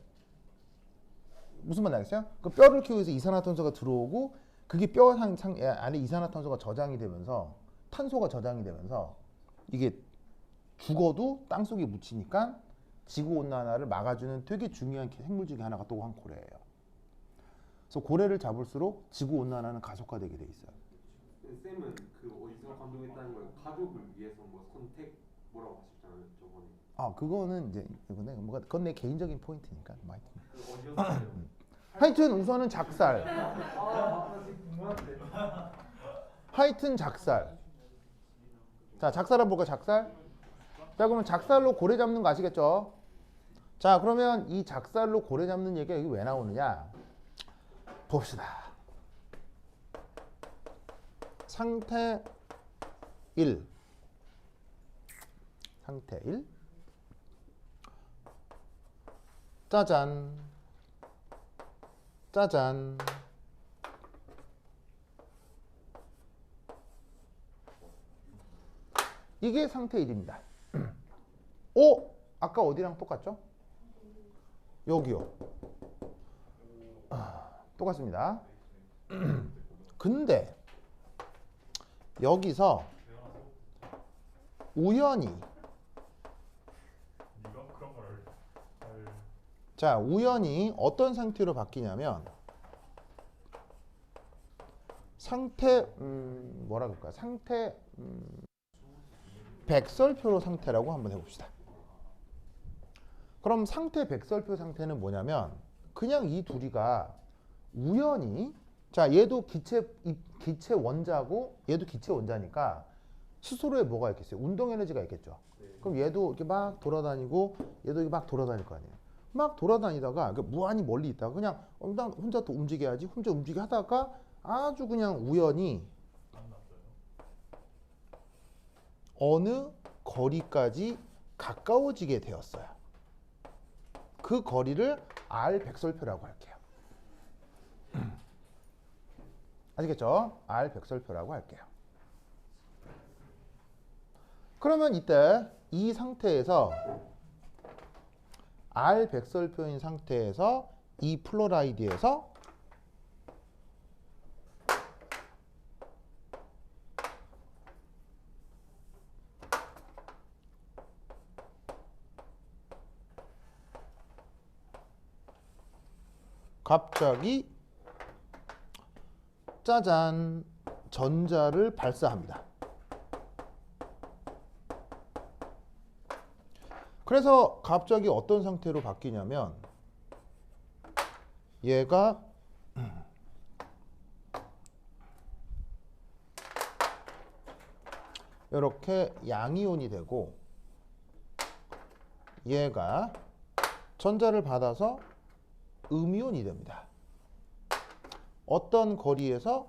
무슨 말인지 알겠어요? 그 뼈를 키우기 위해서 이산화탄소가 들어오고 그게 뼈 안에 이산화탄소가 저장이 되면서 탄소가 저장이 되면서 이게 죽어도 땅속에 묻히니까 지구온난화를 막아주는 되게 중요한 생물 중에 하나가 또 한 고래예요. 그래서 고래를 잡을수록 지구온난화는 가속화되게 돼 있어요. 쌤은 그 어디서 감동했다는 걸 가족을 위해서 뭐 선택 뭐라고 하셨잖아요 저번에. 아 그거는 이제 그건 내 개인적인 포인트니까. 그 어디였어요? 하여튼 우선은 작살. 나 지금 궁금한데. 하여튼 작살. 자, 작살 한번 볼까? 작살. 자, 그러면 작살로 고래 잡는 거 아시겠죠? 자, 그러면 이 작살로 고래 잡는 얘기가 여기 왜 나오느냐? 봅시다. 상태 1. 상태 1. 짜잔. 짜잔. 이게 상태 1입니다. 오! 아까 어디랑 똑같죠? 여기요. 똑같습니다. 근데 여기서 우연히 자, 우연히 어떤 상태로 바뀌냐면 상태 뭐라 그럴까요? 상태 백설표로 상태라고 한번 해봅시다. 그럼 상태 백설표 상태는 뭐냐면 그냥 이 둘이가 우연히 자 얘도 기체 원자고 얘도 기체 원자니까 스스로에 뭐가 있겠어요? 운동 에너지가 있겠죠. 그럼 얘도 이렇게 막 돌아다니고 얘도 이렇게 막 돌아다닐 거 아니에요. 막 돌아다니다가 무한히 멀리 있다가 그냥 난 혼자 또 움직여야지 혼자 움직여 하다가 아주 그냥 우연히 어느 거리까지 가까워지게 되었어요. 그 거리를 R 백설표라고 할게요. 아시겠죠? R 백설표라고 할게요. 그러면 이때 이 상태에서 R 백설표인 상태에서 이 플로라이드에서 갑자기 짜잔 전자를 발사합니다. 그래서 갑자기 어떤 상태로 바뀌냐면 얘가 이렇게 양이온이 되고 얘가 전자를 받아서 음이온이 됩니다. 어떤 거리에서?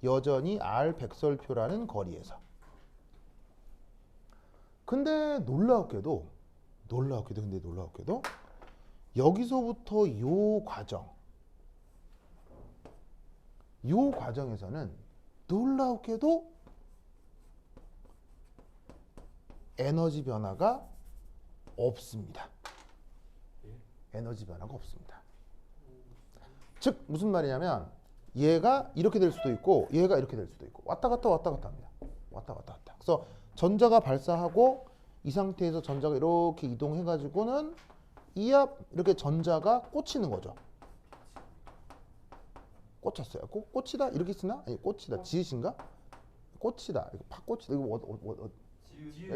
여전히 R 백설표라는 거리에서. 근데 놀랍게도 놀랍게도 여기서부터 요 과정에서는 놀랍게도 에너지 변화가 없습니다. 에너지 변화가 없습니다. 즉 무슨 말이냐면 얘가 이렇게 될 수도 있고 얘가 이렇게 될 수도 있고 왔다 갔다 합니다. 왔다 갔다. 그래서 전자가 발사하고 이 상태에서 전자가 이렇게 이동해 가지고는 이 앞 이렇게 전자가 꽂히는 거죠. 꽂혔어요. 꽂히다 이렇게 쓰나? 아니 꽂히다 지읒인가? 꽂히다 이거 팍 꽂히다 이거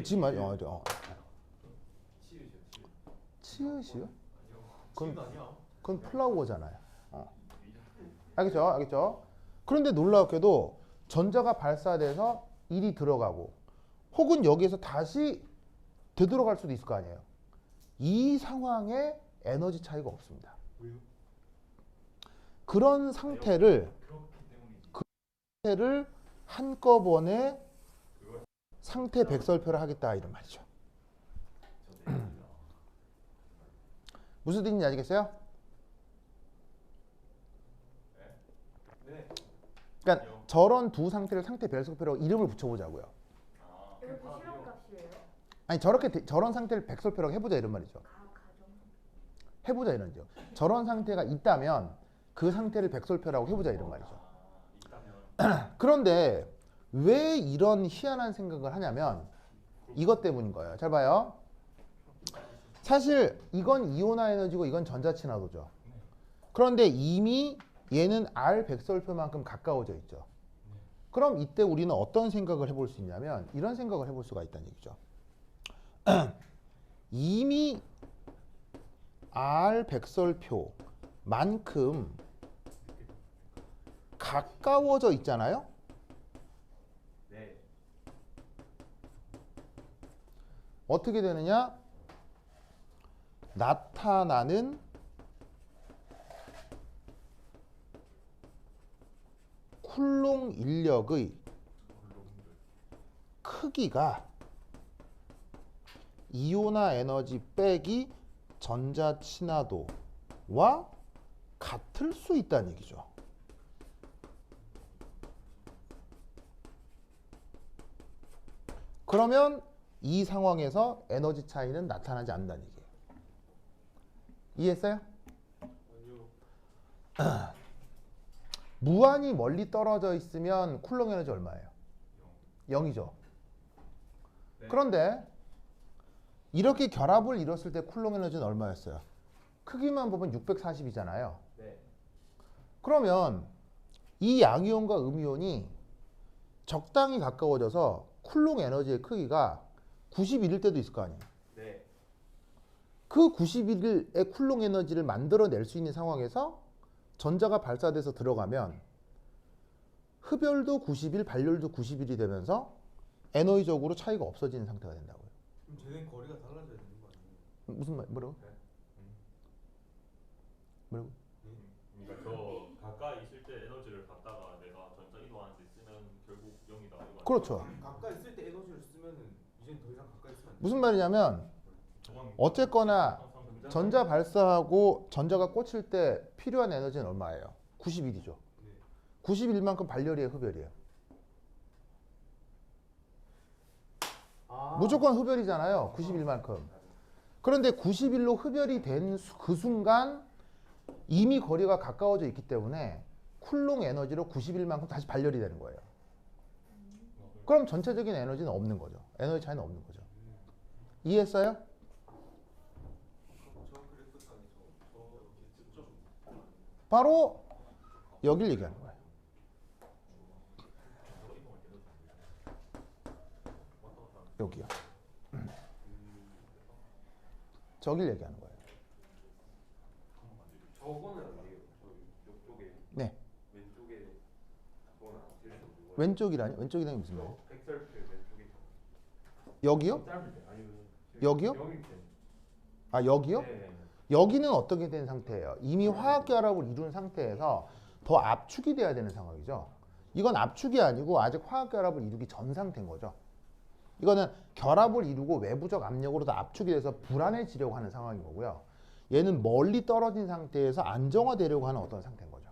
지읒 맞아. 치읒이요? 그건 플라워잖아요. 알겠죠? 그런데 놀랍게도 전자가 발사돼서 일이 들어가고 혹은 여기에서 다시 되돌아갈 수도 있을 거 아니에요. 이 상황에 에너지 차이가 없습니다. 그런 상태를 한꺼번에 상태 백설표를 하겠다 이런 말이죠. 무슨 뜻인지 아시겠어요? 그러니까 저런 두 상태를 상태 백설표라고 이름을 붙여보자고요. 이것도 실험값이에요? 아니 저런 상태를 백설표라고 해보자 이런 말이죠. 해보자 이런 죠. 저런 상태가 있다면 그 상태를 백설표라고 해보자 이런 말이죠. 그런데 왜 이런 희한한 생각을 하냐면 이것 때문인 거예요. 잘 봐요. 사실 이건 이온화 에너지고 이건 전자 친화도죠. 그런데 이미 얘는 R 백설표만큼 가까워져 있죠. 그럼 이때 우리는 어떤 생각을 해볼 수 있냐면 이런 생각을 해볼 수가 있다는 얘기죠. 이미 R 백설표만큼 가까워져 있잖아요. 네. 어떻게 되느냐? 나타나는 쿨롱 인력의 크기가 이온화 에너지 빼기 전자 친화도와 같을 수 있다는 얘기죠. 그러면 이 상황에서 에너지 차이는 나타나지 않는다는 얘기예요. 이해했어요? 무한히 멀리 떨어져 있으면 쿨롱 에너지 얼마예요? 0이죠. 네. 그런데 이렇게 결합을 이뤘을 때 쿨롱 에너지는 얼마였어요? 크기만 보면 640이잖아요. 네. 그러면 이 양이온과 음이온이 적당히 가까워져서 쿨롱 에너지의 크기가 91일 때도 있을 거 아니에요. 네. 그 91일의 쿨롱 에너지를 만들어낼 수 있는 상황에서 전자가 발사돼서 들어가면 흡열도 90일, 발열도 90일이 되면서 에너지적으로 차이가 없어지는 상태가 된다고요. 그럼 쟤는 거리가 달라져야 되는 거 아니에요? 무슨 말, 뭐라고? 뭐라고? 그러니까 저 가까이 있을 때 에너지를 받다가 내가 전자 이동하는 데 쓰면 결국 0이다 이거 아니에요? 그렇죠. 가까이 있을 때 에너지를 쓰면은 이제는 더 이상 가까이 있으면 안 돼. 무슨 말이냐면 어쨌거나 전자 발사하고 전자가 꽂힐 때 필요한 에너지는 얼마예요? 91이죠. 네. 91만큼 발열이에요, 흡열이에요? 아. 무조건 흡열이잖아요. 91만큼. 그런데 91로 흡열이 된 그 순간 이미 거리가 가까워져 있기 때문에 쿨롱 에너지로 91만큼 다시 발열이 되는 거예요. 그럼 전체적인 에너지는 없는 거죠. 에너지 차이는 없는 거죠. 이해했어요? 바로 여길 얘기하는 거예요. 여기요. 저길 얘기하는 거예요. 저거는 아니에요. 저 이쪽에 네. 왼쪽에 저거는 어떻게 되는 거예요? 왼쪽이라니? 왼쪽이라니 무슨 말이에요? 백설표 왼쪽에 여기요? 짧은데 아니면 여기요? 아, 여기요? 네. 여기는 어떻게 된 상태예요? 이미 화학 결합을 이룬 상태에서 더 압축이 돼야 되는 상황이죠. 이건 압축이 아니고 아직 화학 결합을 이루기 전 상태인 거죠. 이거는 결합을 이루고 외부적 압력으로 다 압축이 돼서 불안해지려고 하는 상황인 거고요. 얘는 멀리 떨어진 상태에서 안정화되려고 하는 어떤 상태인 거죠.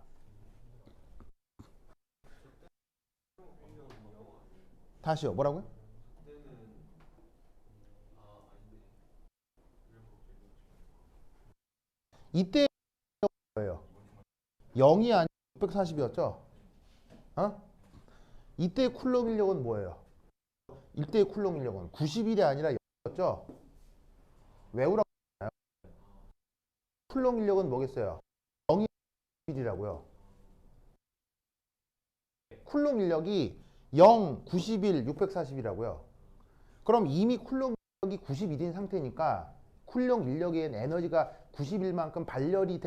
다시요. 뭐라고요? 이때 뭐예요? 0이 아니고 640이었죠? 어? 이때 쿨롬 인력은 뭐예요? 이때 쿨롬 인력은 91이 아니라 0이었죠? 외우라고 했잖아요. 쿨롬 인력은 뭐겠어요? 0이 91이라고요. 쿨롬 인력이 0, 91, 640이라고요. 그럼 이미 쿨롬 인력이 91인 상태니까 쿨롬 인력의 에너지가 91만큼 발열이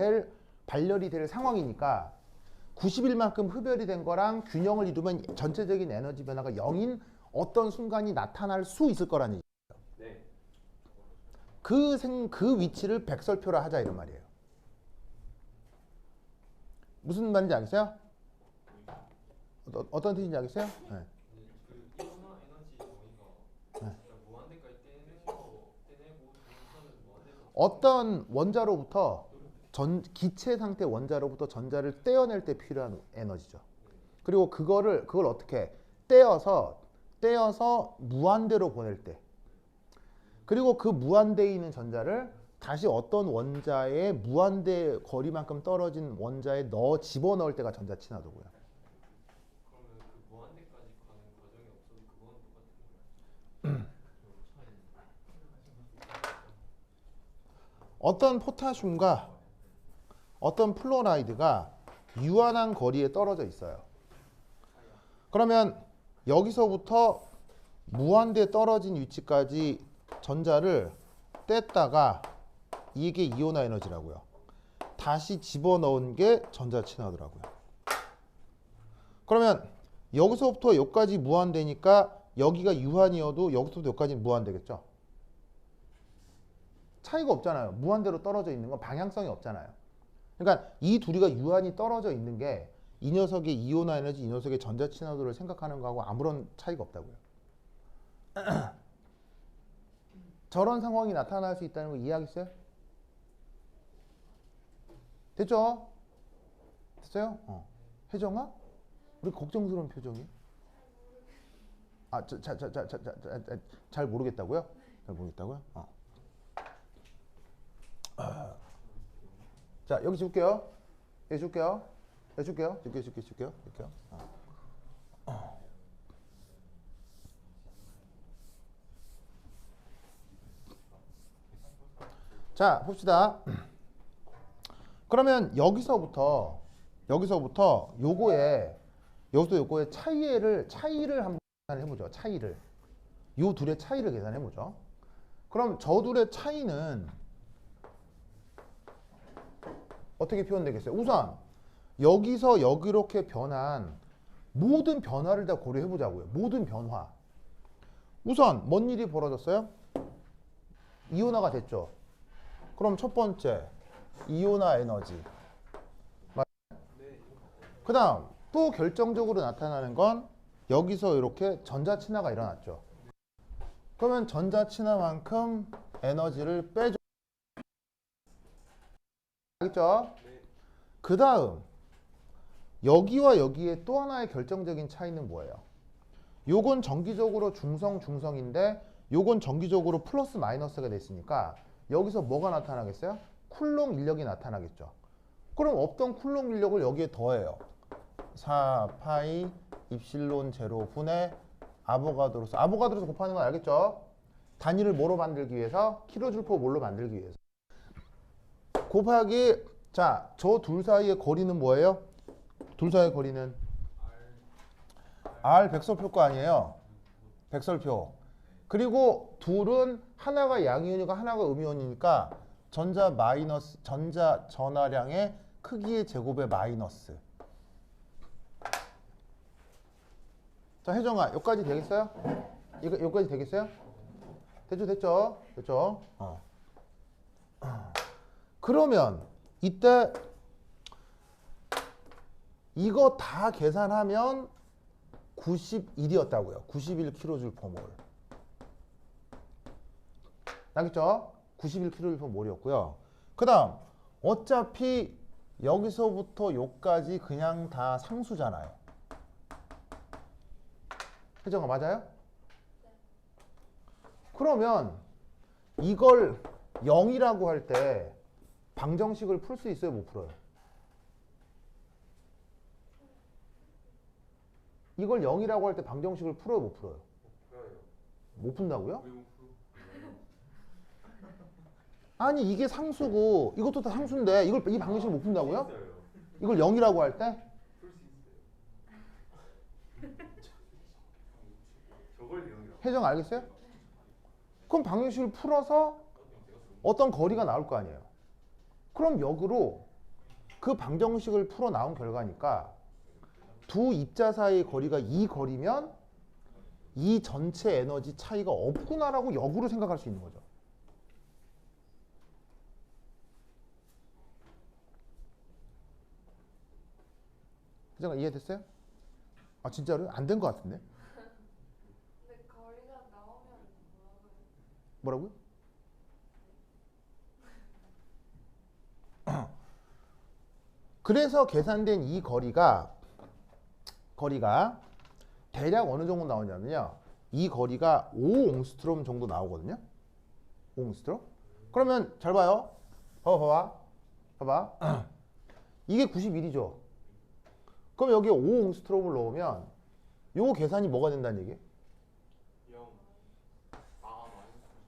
될 상황이니까 91만큼 흡열이 된 거랑 균형을 이루면 전체적인 에너지 변화가 0인 어떤 순간이 나타날 수 있을 거라는 얘기예요. 네. 그 위치를 백설표라 하자 이런 말이에요. 무슨 말인지 알겠어요? 어떤 뜻인지 알겠어요? 네. 그 이온화 에너지 정의가 무한대까지 떼내고 전선을 무한대로 어떤 원자로부터 기체 상태 원자로부터 전자를 떼어낼 때 필요한 에너지죠. 그리고 그걸 어떻게 떼어서 무한대로 보낼 때, 그리고 그 무한대에 있는 전자를 다시 어떤 원자의 무한대 거리만큼 떨어진 원자에 집어넣을 때가 전자 친화도고요. 그러면 그 무한대까지 가는 과정이 없어도 그건 똑같은 거예요. 어떤 포타슘과 어떤 플로라이드가 유한한 거리에 떨어져 있어요. 그러면 여기서부터 무한대에 떨어진 위치까지 전자를 뗐다가 이게 이온화 에너지라고요. 다시 집어넣은 게 전자 친화도라고요. 그러면 여기서부터 여기까지 무한대니까 여기가 유한이어도 여기서부터 여기까지는 무한대겠죠. 차이가 없잖아요. 무한대로 떨어져 있는 건 방향성이 없잖아요. 그러니까 이 둘이가 유한히 떨어져 있는 게 이 녀석의 이온화 에너지, 이 녀석의 전자 친화도를 생각하는 거하고 아무런 차이가 없다고요. 저런 상황이 나타날 수 있다는 거 이해하겠어요? 됐죠? 됐어요? 혜정아? 우리 걱정스러운 표정이. 잘 모르겠다고요? 잘 모르겠다고요? 자, 여기 줄게요. 여기 줄게요. 여기 줄게요. 자, 봅시다. 그러면 여기서부터 요거의 차이를 한번 계산해보죠. 차이를. 요 둘의 차이를 계산해보죠. 그럼 저 둘의 차이는 어떻게 표현되겠어요? 우선 여기서 여기 이렇게 변한 모든 변화를 다 고려해보자고요. 모든 변화. 우선 뭔 일이 벌어졌어요? 이온화가 됐죠. 그럼 첫 번째 이온화 에너지. 그 다음 또 결정적으로 나타나는 건 여기서 이렇게 전자 친화가 일어났죠. 그러면 전자 친화만큼 에너지를 빼줘. 알겠죠? 그 다음 여기와 여기에 또 하나의 결정적인 차이는 뭐예요? 요건 정기적으로 중성인데 요건 정기적으로 플러스 마이너스가 됐으니까 여기서 뭐가 나타나겠어요? 쿨롱 인력이 나타나겠죠. 그럼 없던 쿨롱 인력을 여기에 더해요. 4파이 입실론 제로 분의 아보가드로스 곱하는 건 알겠죠? 단위를 뭐로 만들기 위해서? 킬로줄퍼 몰로 만들기 위해서. 곱하기 자, 저 둘 사이의 거리는 뭐예요? 둘 사이의 거리는 R 백설표 거 아니에요? 백설표. 그리고 둘은 하나가 양이온이고 하나가 음이온이니까 전자 전하량의 크기의 제곱의 마이너스. 자, 혜정아, 여기까지 되겠어요? 여기까지 되겠어요? 됐죠? 그러면 이때 이거 다 계산하면 91이었다고요. 91kJ/몰. 알겠죠? 91kJ/몰이었고요. 그 다음 어차피 여기서부터 여기까지 그냥 다 상수잖아요. 혜정아 맞아요? 그러면 이걸 0이라고 할 때 방정식을 풀 수 있어요? 못 풀어요? 이걸 0이라고 할 때 방정식을 풀어요? 못 풀어요? 못 푼다고요? 아니 이게 상수고 이것도 다 상수인데 이걸 이 방정식을 못 푼다고요? 이걸 0이라고 할 때? 저걸 이용이라고. 혜정 알겠어요? 그럼 방정식을 풀어서 어떤 거리가 나올 거 아니에요. 그럼 역으로 그 방정식을 풀어 나온 결과니까 두 입자 사이의 거리가 이 거리면 이 전체 에너지 차이가 없구나라고 역으로 생각할 수 있는 거죠. 혜정아 이해됐어요? 아 진짜로요? 안 된 것 같은데? 근데 거리가 나오면 뭐라고요? 그래서 계산된 이 거리가 대략 어느 정도 나오냐면요. 이 거리가 5옹스트롬 정도 나오거든요. 5옹스트롬? 그러면 잘 봐요. 봐봐. 이게 91이죠. 그럼 여기에 5옹스트롬을 넣으면 요거 계산이 뭐가 된다는 얘기예요?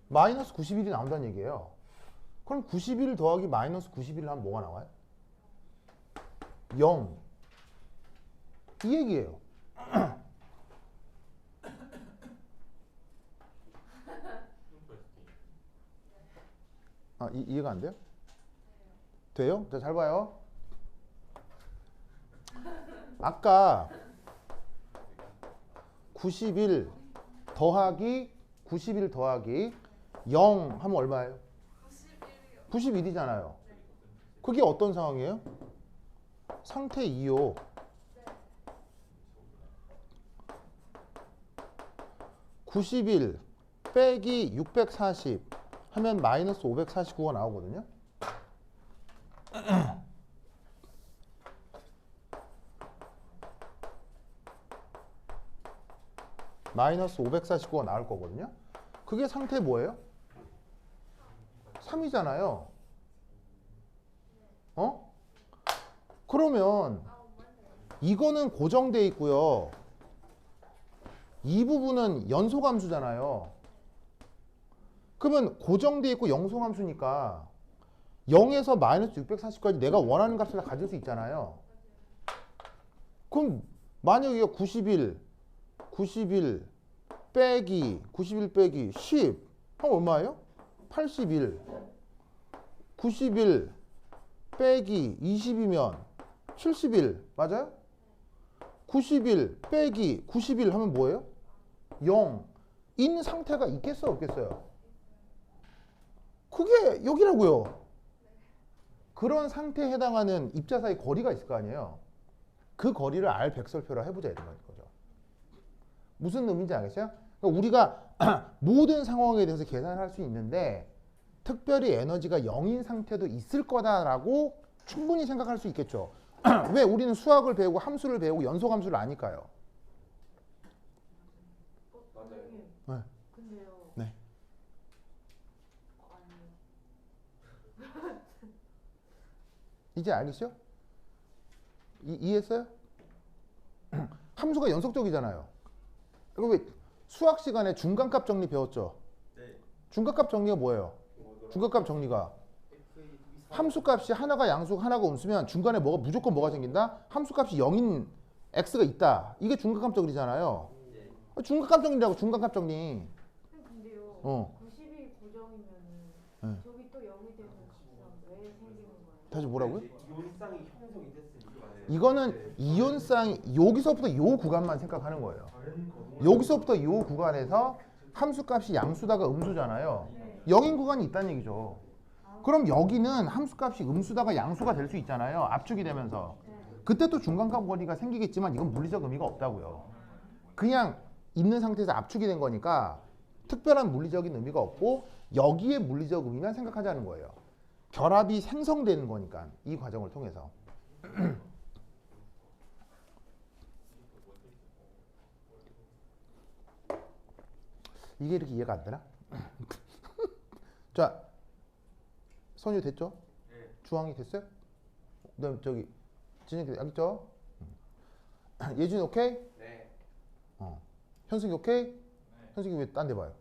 마이너스 91이 나온다는 얘기예요. 그럼 91 더하기 마이너스 91을 하면 뭐가 나와요? 0. 이 얘기예요. 아, 이해가 안 돼요? 돼요? 자, 잘 봐요. 아까 91 더하기 0 하면 얼마예요? 91이잖아요. 그게 어떤 상황이에요? 상태 2요. 91 빼기 640 하면 마이너스 549가 나오거든요. 마이너스 549가 나올 거거든요. 그게 상태 뭐예요? 3이잖아요. 어? 그러면 이거는 고정돼 있고요. 이 부분은 연소함수잖아요. 그러면 고정돼 있고 연소함수니까 0에서 마이너스 640까지 내가 원하는 값을 다 가질 수 있잖아요. 그럼 만약 이게 91 빼기 10 하면 얼마예요? 81 91 빼기 20이면 71 맞아요? 91 빼기 91 하면 뭐예요? 0 인 상태가 있겠어요 없겠어요? 그게 여기라고요. 그런 상태에 해당하는 입자 사이 거리가 있을 거 아니에요. 그 거리를 R 백설표로 해보자 이런 거죠. 무슨 의미인지 알겠어요? 그러니까 우리가 모든 상황에 대해서 계산할 수 있는데 특별히 에너지가 0인 상태도 있을 거다라고 충분히 생각할 수 있겠죠. 왜? 우리는 수학을 배우고 함수를 배우고 연소함수를 아니까요. 선생님. 네. 근데요. 네. 아니요. 이제 알겠어요? 이해했어요? 함수가 연속적이잖아요. 그리고 왜 수학 시간에 중간값 정리 배웠죠? 네. 중간값 정리가 뭐예요? 중간값 정리가 함수값이 하나가 양수 하나가 음수면 중간에 무조건 뭐가 생긴다? 함수값이 0인 x가 있다. 이게 중간값 정리잖아요. 중간값 정리라고 중간값 정리. 근데요. 90이 고정이면은 네. 저기 또 0이 되는 값은 왜 생기는 거예요? 다시 뭐라고요? 이온쌍이 형성이 됐으니까. 이거는 이온쌍 여기서부터 요 구간만 생각하는 거예요. 여기서부터 요 구간에서 함수값이 양수다가 음수잖아요. 0인 구간이 있다는 얘기죠. 그럼 여기는 함수값이 음수다가 양수가 될 수 있잖아요. 압축이 되면서. 그때 또 중간값 거리가 생기겠지만 이건 물리적 의미가 없다고요. 그냥 있는 상태에서 압축이 된 거니까 특별한 물리적인 의미가 없고 여기에 물리적 의미만 생각하자는 거예요. 결합이 생성되는 거니까 이 과정을 통해서. 이게 이렇게 이해가 안 되나? 자, 선유 됐죠? 네. 주황이 됐어요? 그다음 저기 진혁이 알겠죠? 예준 오케이? 네. 현승이 오케이? 현승이 왜 딴 데 봐요?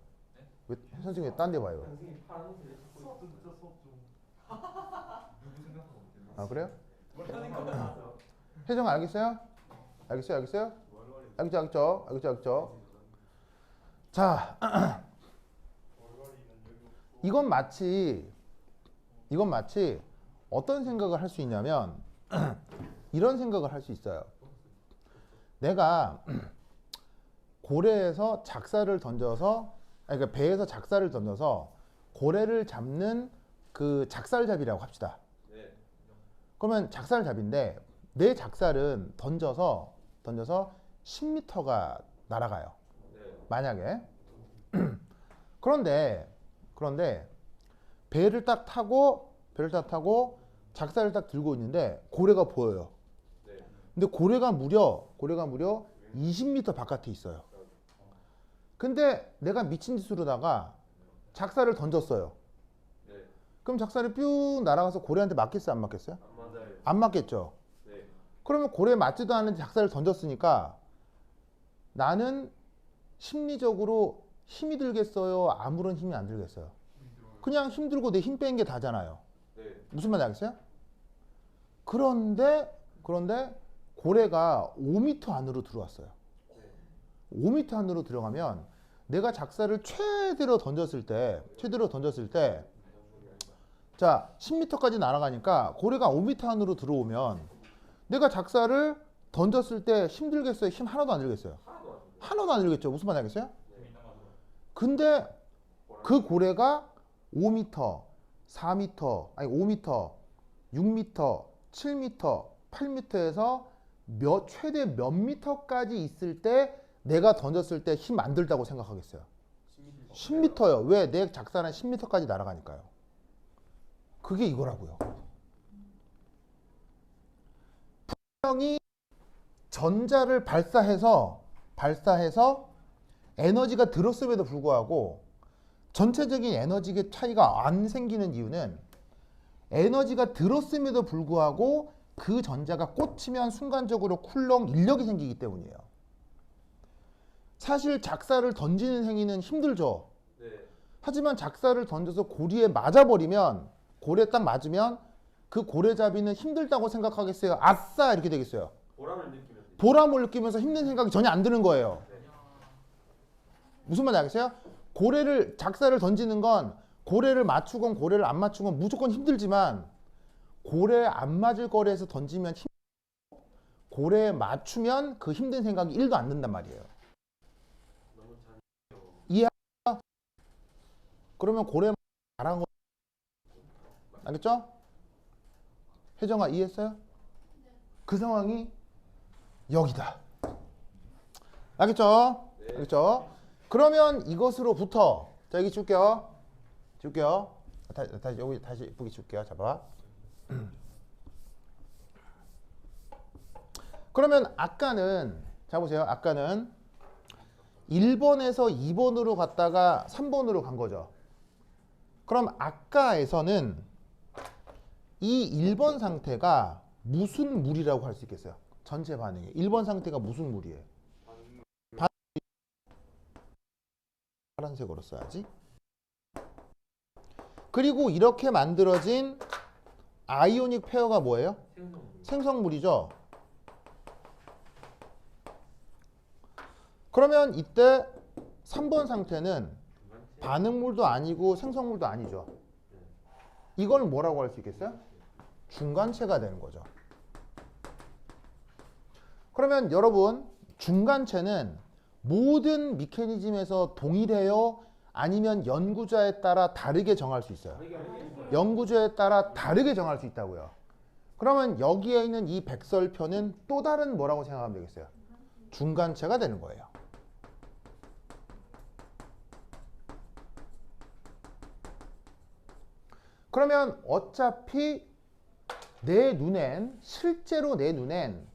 왜 현승이 왜 딴 데 봐요? 선생님 파란색 자꾸 진짜 수업 좀 누구 생각하고 있겠나? 아 그래요? 있어요. 혜정 알겠어요? 알겠어요? 알겠죠? 자, 이건 마치 어떤 생각을 할 수 있냐면 이런 생각을 할 수 있어요. 내가 고래에서 작사를 던져서 그러니까 배에서 작사를 던져서 고래를 잡는 그 작살잡이라고 합시다. 네. 그러면 작살잡인데 내 작살은 던져서 10m가 날아가요. 네. 만약에 그런데 배를 딱 타고 작살을 딱 들고 있는데 고래가 보여요. 네. 근데 고래가 무려 20m 바깥에 있어요. 근데 내가 미친 짓으로다가 작살을 던졌어요. 네. 그럼 작살이 뿅 날아가서 고래한테 맞겠어요? 안 맞겠어요? 안 맞아요. 안 맞겠죠. 네. 그러면 고래에 맞지도 않는데 작살을 던졌으니까 나는 심리적으로 힘이 들겠어요? 아무런 힘이 안 들겠어요? 그냥 힘들고 내 힘 뺀 게 다잖아요. 네. 무슨 말인지 알겠어요? 그런데 고래가 5m 안으로 들어왔어요. 5m 안으로 들어가면 내가 작살을 최대로 던졌을 때 자, 10m까지 날아가니까 고래가 5m 안으로 들어오면 내가 작살을 던졌을 때 힘들겠어요? 힘 하나도 안 들겠어요? 하나도 안 들겠죠? 무슨 말인지 알겠어요? 근데 그 고래가 5m, 4m, 아니 5m, 6m, 7m, 8m에서 최대 몇 미터까지 있을 때 내가 던졌을 때 힘 안 들다고 생각하겠어요? 10m요. 왜? 내 작살은 10m까지 날아가니까요. 그게 이거라고요. 풍경이 전자를 발사해서 에너지가 들었음에도 불구하고 전체적인 에너지의 차이가 안 생기는 이유는 에너지가 들었음에도 불구하고 그 전자가 꽂히면 순간적으로 쿨롱 인력이 생기기 때문이에요. 사실 작살을 던지는 행위는 힘들죠. 네. 하지만 작살을 던져서 고리에 맞아버리면 고리에 딱 맞으면 그 고래잡이는 힘들다고 생각하겠어요? 아싸 이렇게 되겠어요. 보람을 느끼면서. 보람을 느끼면서 힘든 생각이 전혀 안 드는 거예요. 무슨 말인지 알겠어요? 작살을 던지는 건 고래를 맞추건 고래를 안 맞추건 무조건 힘들지만 고래 안 맞을 거리에서 던지면 고래에 맞추면 그 힘든 생각이 1도 안 든단 말이에요. 너무 이해하죠? 그러면 고래 잘한 거 알겠죠? 혜정아 이해했어요? 그 상황이 여기다. 알겠죠? 네. 알겠죠? 그러면 이것으로부터 자 여기 줄게요. 다시 여기 다시 예쁘게 줄게요. 잡아. 그러면 아까는 자 보세요. 아까는 1번에서 2번으로 갔다가 3번으로 간 거죠. 그럼 아까에서는 이 1번 상태가 무슨 물이라고 할 수 있겠어요? 전체 반응이 1번 상태가 무슨 물이에요? 파란색으로 써야지. 그리고 이렇게 만들어진 아이오닉 페어가 뭐예요? 생성물이죠. 그러면 이때 3번 상태는 반응물도 아니고 생성물도 아니죠. 이걸 뭐라고 할 수 있겠어요? 중간체가 되는 거죠. 그러면 여러분 중간체는 모든 미케니즘에서 동일해요? 아니면 연구자에 따라 다르게 정할 수 있어요? 연구자에 따라 다르게 정할 수 있다고요. 그러면 여기에 있는 이 백설표는 또 다른 뭐라고 생각하면 되겠어요? 중간체가 되는 거예요. 그러면 어차피 내 눈엔 실제로 내 눈엔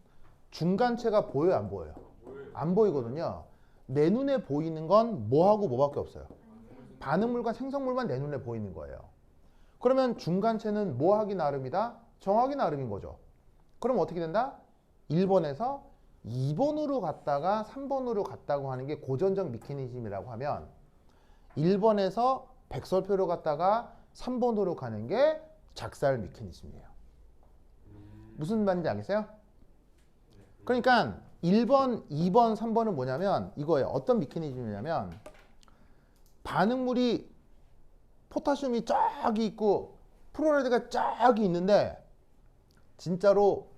중간체가 보여요, 안 보여요? 안 보이거든요. 내 눈에 보이는 건 뭐하고 뭐밖에 없어요. 반응물과 생성물만 내 눈에 보이는 거예요. 그러면 중간체는 뭐 하기 나름이다? 정하기 나름인 거죠. 그럼 어떻게 된다? 1번에서 2번으로 갔다가 3번으로 갔다고 하는 게 고전적 메커니즘이라고 하면 1번에서 백설표로 갔다가 3번으로 가는 게 작살 메커니즘이에요. 무슨 말인지 알겠어요? 그러니까 1번, 2번, 3번은 뭐냐면 이거예요. 어떤 메커니즘이냐면 반응물이 포타슘이 쫙 있고 플로라이드가 쫙 있는데 진짜로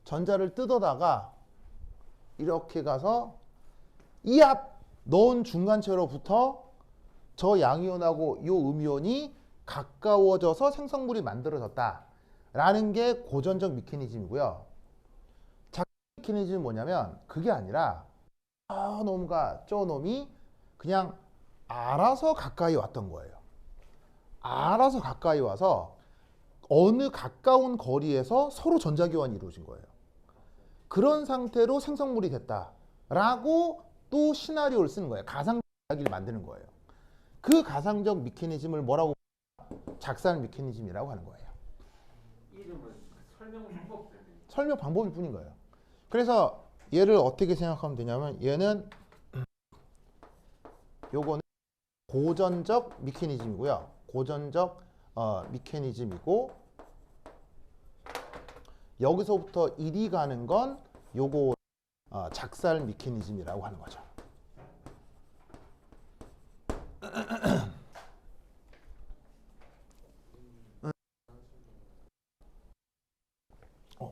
전자를 뜯어다가 이렇게 가서 이 앞 넣은 중간체로부터 저 양이온하고 이 음이온이 가까워져서 생성물이 만들어졌다라는 게 고전적 메커니즘이고요. 작살 메커니즘은 뭐냐면 그게 아니라 저 놈과 저 놈이 그냥 알아서 가까이 왔던 거예요. 알아서 가까이 와서 어느 가까운 거리에서 서로 전자교환이 이루어진 거예요. 그런 상태로 생성물이 됐다라고 또 시나리오를 쓰는 거예요. 가상 이야기를 만드는 거예요. 그 가상적 메커니즘을 뭐라고 작살 메커니즘이라고 하는 거예요. 이름은 설명 방법 때문에. 설명 방법일 뿐인 거예요. 그래서 얘를 어떻게 생각하면 되냐면 얘는 요거는 고전적 메커니즘이고요. 고전적 메커니즘이고 여기서부터 이리 가는 건 요거 작살 메커니즘이라고 하는 거죠.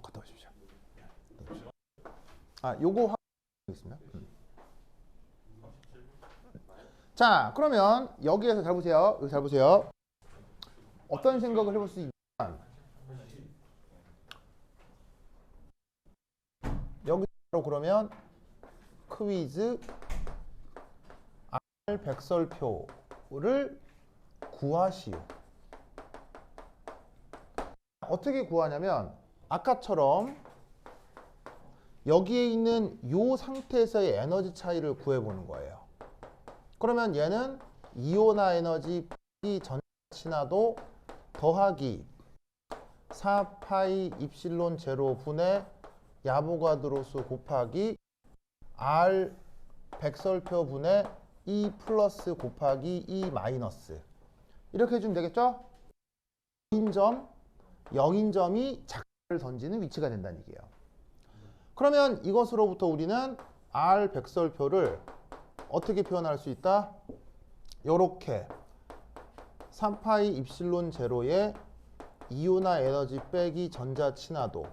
갔다 오십시오. 요거 하겠습니다. 자, 그러면 여기에서 잘 보세요. 여기 잘 보세요. 어떤 생각을 해볼 수 있냐면 여기서 그러면 퀴즈 R 백설표를 구하시오. 어떻게 구하냐면 아까처럼 여기에 있는 이 상태에서의 에너지 차이를 구해보는 거예요. 그러면 얘는 이온화 에너지 전자 친화도 더하기 4파이 입실론 제로 분의 야보가드로수 곱하기 R 백설표 분의 E 플러스 곱하기 E 마이너스 이렇게 해주면 되겠죠? 0인점이 작살을 던지는 위치가 된다는 얘기예요. 그러면 이것으로부터 우리는 R 백설표를 어떻게 표현할 수 있다? 요렇게 3파이 입실론 제로의 이온화 에너지 빼기 전자 친화도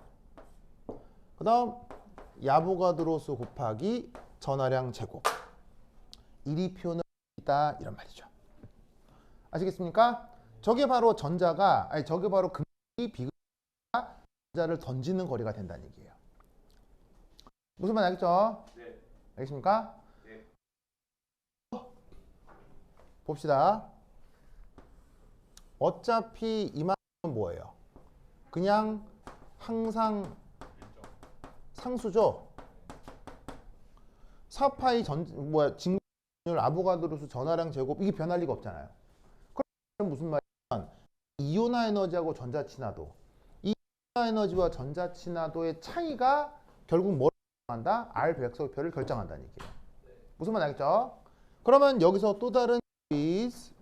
그 다음 야보가드로수 곱하기 전하량 제곱 이리 표현을 있다 이런 말이죠. 아시겠습니까? 저게 바로 저게 바로 금이 비금가 전자를 던지는 거리가 된다는 얘기예요. 무슨 말 알겠죠? 네. 알겠습니까? 네. 봅시다. 어차피 이만큼은 뭐예요? 그냥 항상 상수죠. 4파이 진율 아보가드로수 전하량 제곱 이게 변할 리가 없잖아요. 그럼 무슨 말이냐면 이온화 에너지하고 전자 친화도 이 이온화 에너지와 전자 친화도의 차이가 결국 뭘 결정한다? R 백설표를 결정한다는 얘기예요. 무슨 말 알겠죠? 그러면 여기서 또 다른 퀴즈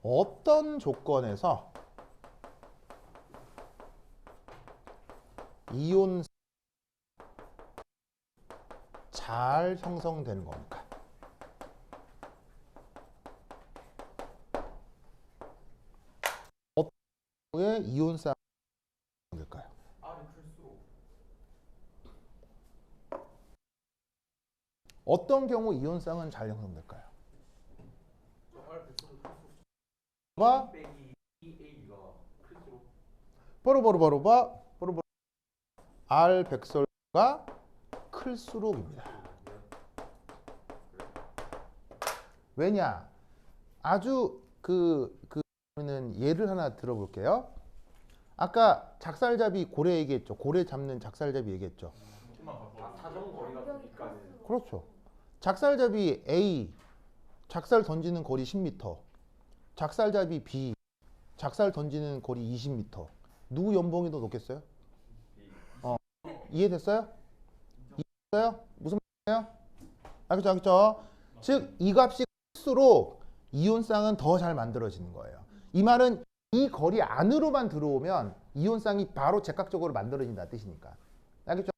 어떤 조건에서 이온 잘 형성되는 겁니까? 어떤 경우에 이온쌍이 될까요? R이 클수록 어떤 경우 이온쌍은 잘 형성될까요? R 백설표 클수록 봐. 빼기 EA가 클수록 바로 R 백설가 클수록입니다. 왜냐? 아주 그는 예를 하나 들어볼게요. 아까 작살잡이 고래 얘기했죠. 고래 잡는 작살잡이 얘기했죠. 키만 갖고 아, 사정 거리가 여기까지. 그렇죠. 작살잡이 A 작살 던지는 거리 10m. 작살잡이 B 작살 던지는 거리 20m. 누구 연봉이 더 높겠어요? 이해됐어요? 이해됐어요? 무슨 말이에요? 알겠죠? 알겠죠? 즉 이 값이 클수록 이온쌍은 더 잘 만들어지는 거예요. 이 말은 이 거리 안으로만 들어오면 이온쌍이 바로 즉각적으로 만들어진다는 뜻이니까. 알겠죠?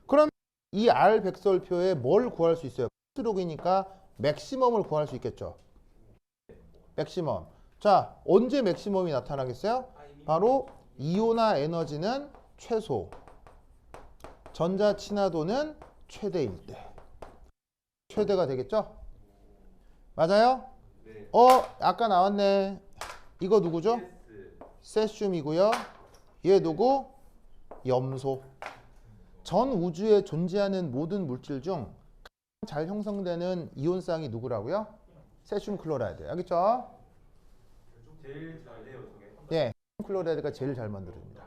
그럼 이 R 백설표에 뭘 구할 수 있어요? 클수록이니까 맥시멈을 구할 수 있겠죠. 맥시멈. 자, 언제 맥시멈이 나타나겠어요? 바로 이온화 에너지는 최소, 전자 친화도는 최대일 때. 최대가 되겠죠? 맞아요? 네. 아까 나왔네. 이거 누구죠? 세슘이고요. 얘 누구? 염소. 전 우주에 존재하는 모든 물질 중 가장 잘 형성되는 이온쌍이 누구라고요? 세슘 클로라이드. 알겠죠? 제일 잘 돼요, 저게. 네, 세슘 클로라이드가 제일 잘 만들어집니다.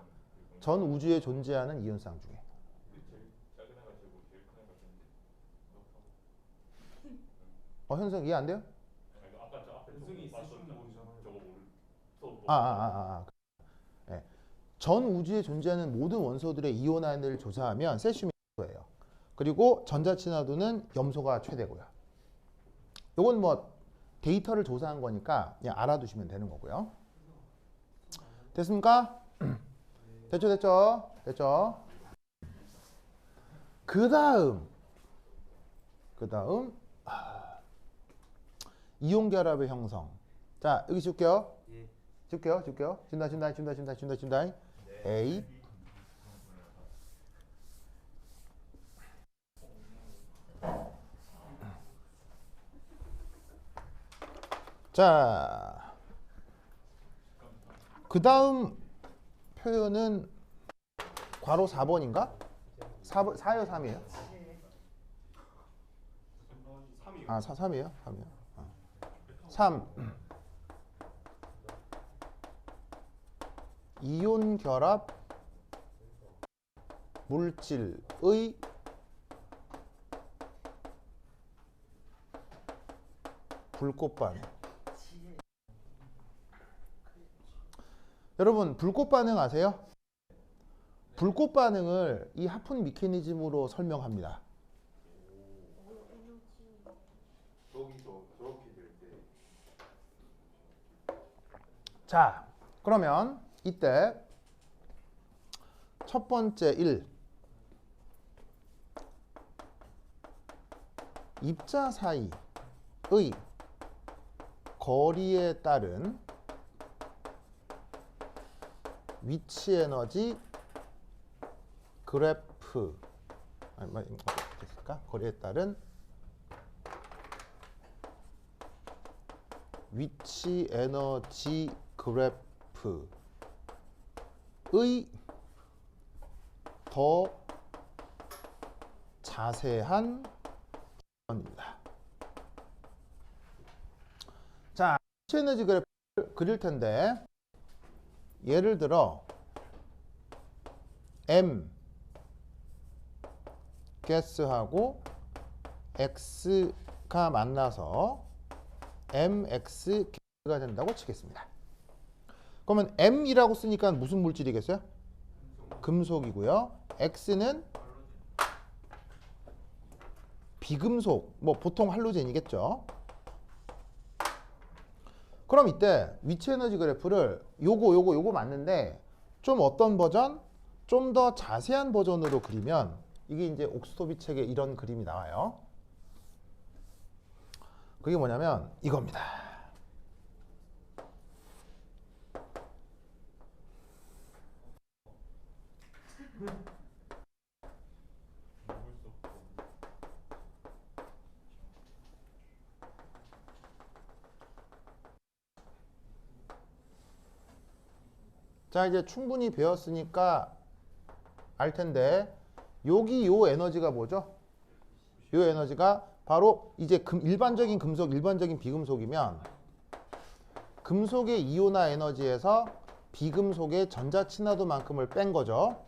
전 우주에 존재하는 이온쌍 중에. 작은 애가 지고 제일 큰 애가 있는데. 현성 이해 안 돼요? 아까 저 앞에 현승이 저거 세슘 모르잖아요. 저거 모르. 네. 전 우주에 존재하는 모든 원소들의 이온화를 조사하면 세슘이 최고예요. 그리고 전자 친화도는 염소가 최대고요. 요건 뭐 데이터를 조사한 거니까 그냥 알아두시면 되는 거고요. 됐습니까? 됐죠? 그 다음 이온 결합의 형성. 자, 여기 줄게요. 줄게요. 준다. A 자, 그 다음 표현은 괄호 4번인가? 4요 3이에요? 3이에요? 3. 이온 결합 물질의 불꽃 반응. 여러분, 불꽃 반응 아세요? 불꽃 반응을 이 하픈 메커니즘으로 설명합니다. 여기서 저렇게 될 때. 자, 그러면 이때 첫 번째 1. 입자 사이의 거리에 따른 위치 에너지 그래프 됐을까? 거리에 따른 위치 에너지 그래프의 더 자세한 입니다. 자, 위치 에너지 그래프를 그릴 텐데 예를 들어 M 가스하고 X가 만나서 MX 가스가 된다고 치겠습니다. 그러면 M이라고 쓰니까 무슨 물질이겠어요? 금속이고요. X는 비금속, 뭐 보통 할로젠이겠죠. 그럼 이때 위치 에너지 그래프를 요거 맞는데 좀 어떤 버전? 좀 더 자세한 버전으로 그리면 이게 이제 옥스토비 책에 이런 그림이 나와요. 그게 뭐냐면 이겁니다. 자, 이제 충분히 배웠으니까 알 텐데 여기 요 에너지가 뭐죠? 요 에너지가 바로 바로 이제 일반적인 금속, 일반적인 비금속이면 금속의 이온화 에너지에서 비금속의 전자 친화도만큼을 뺀 거죠.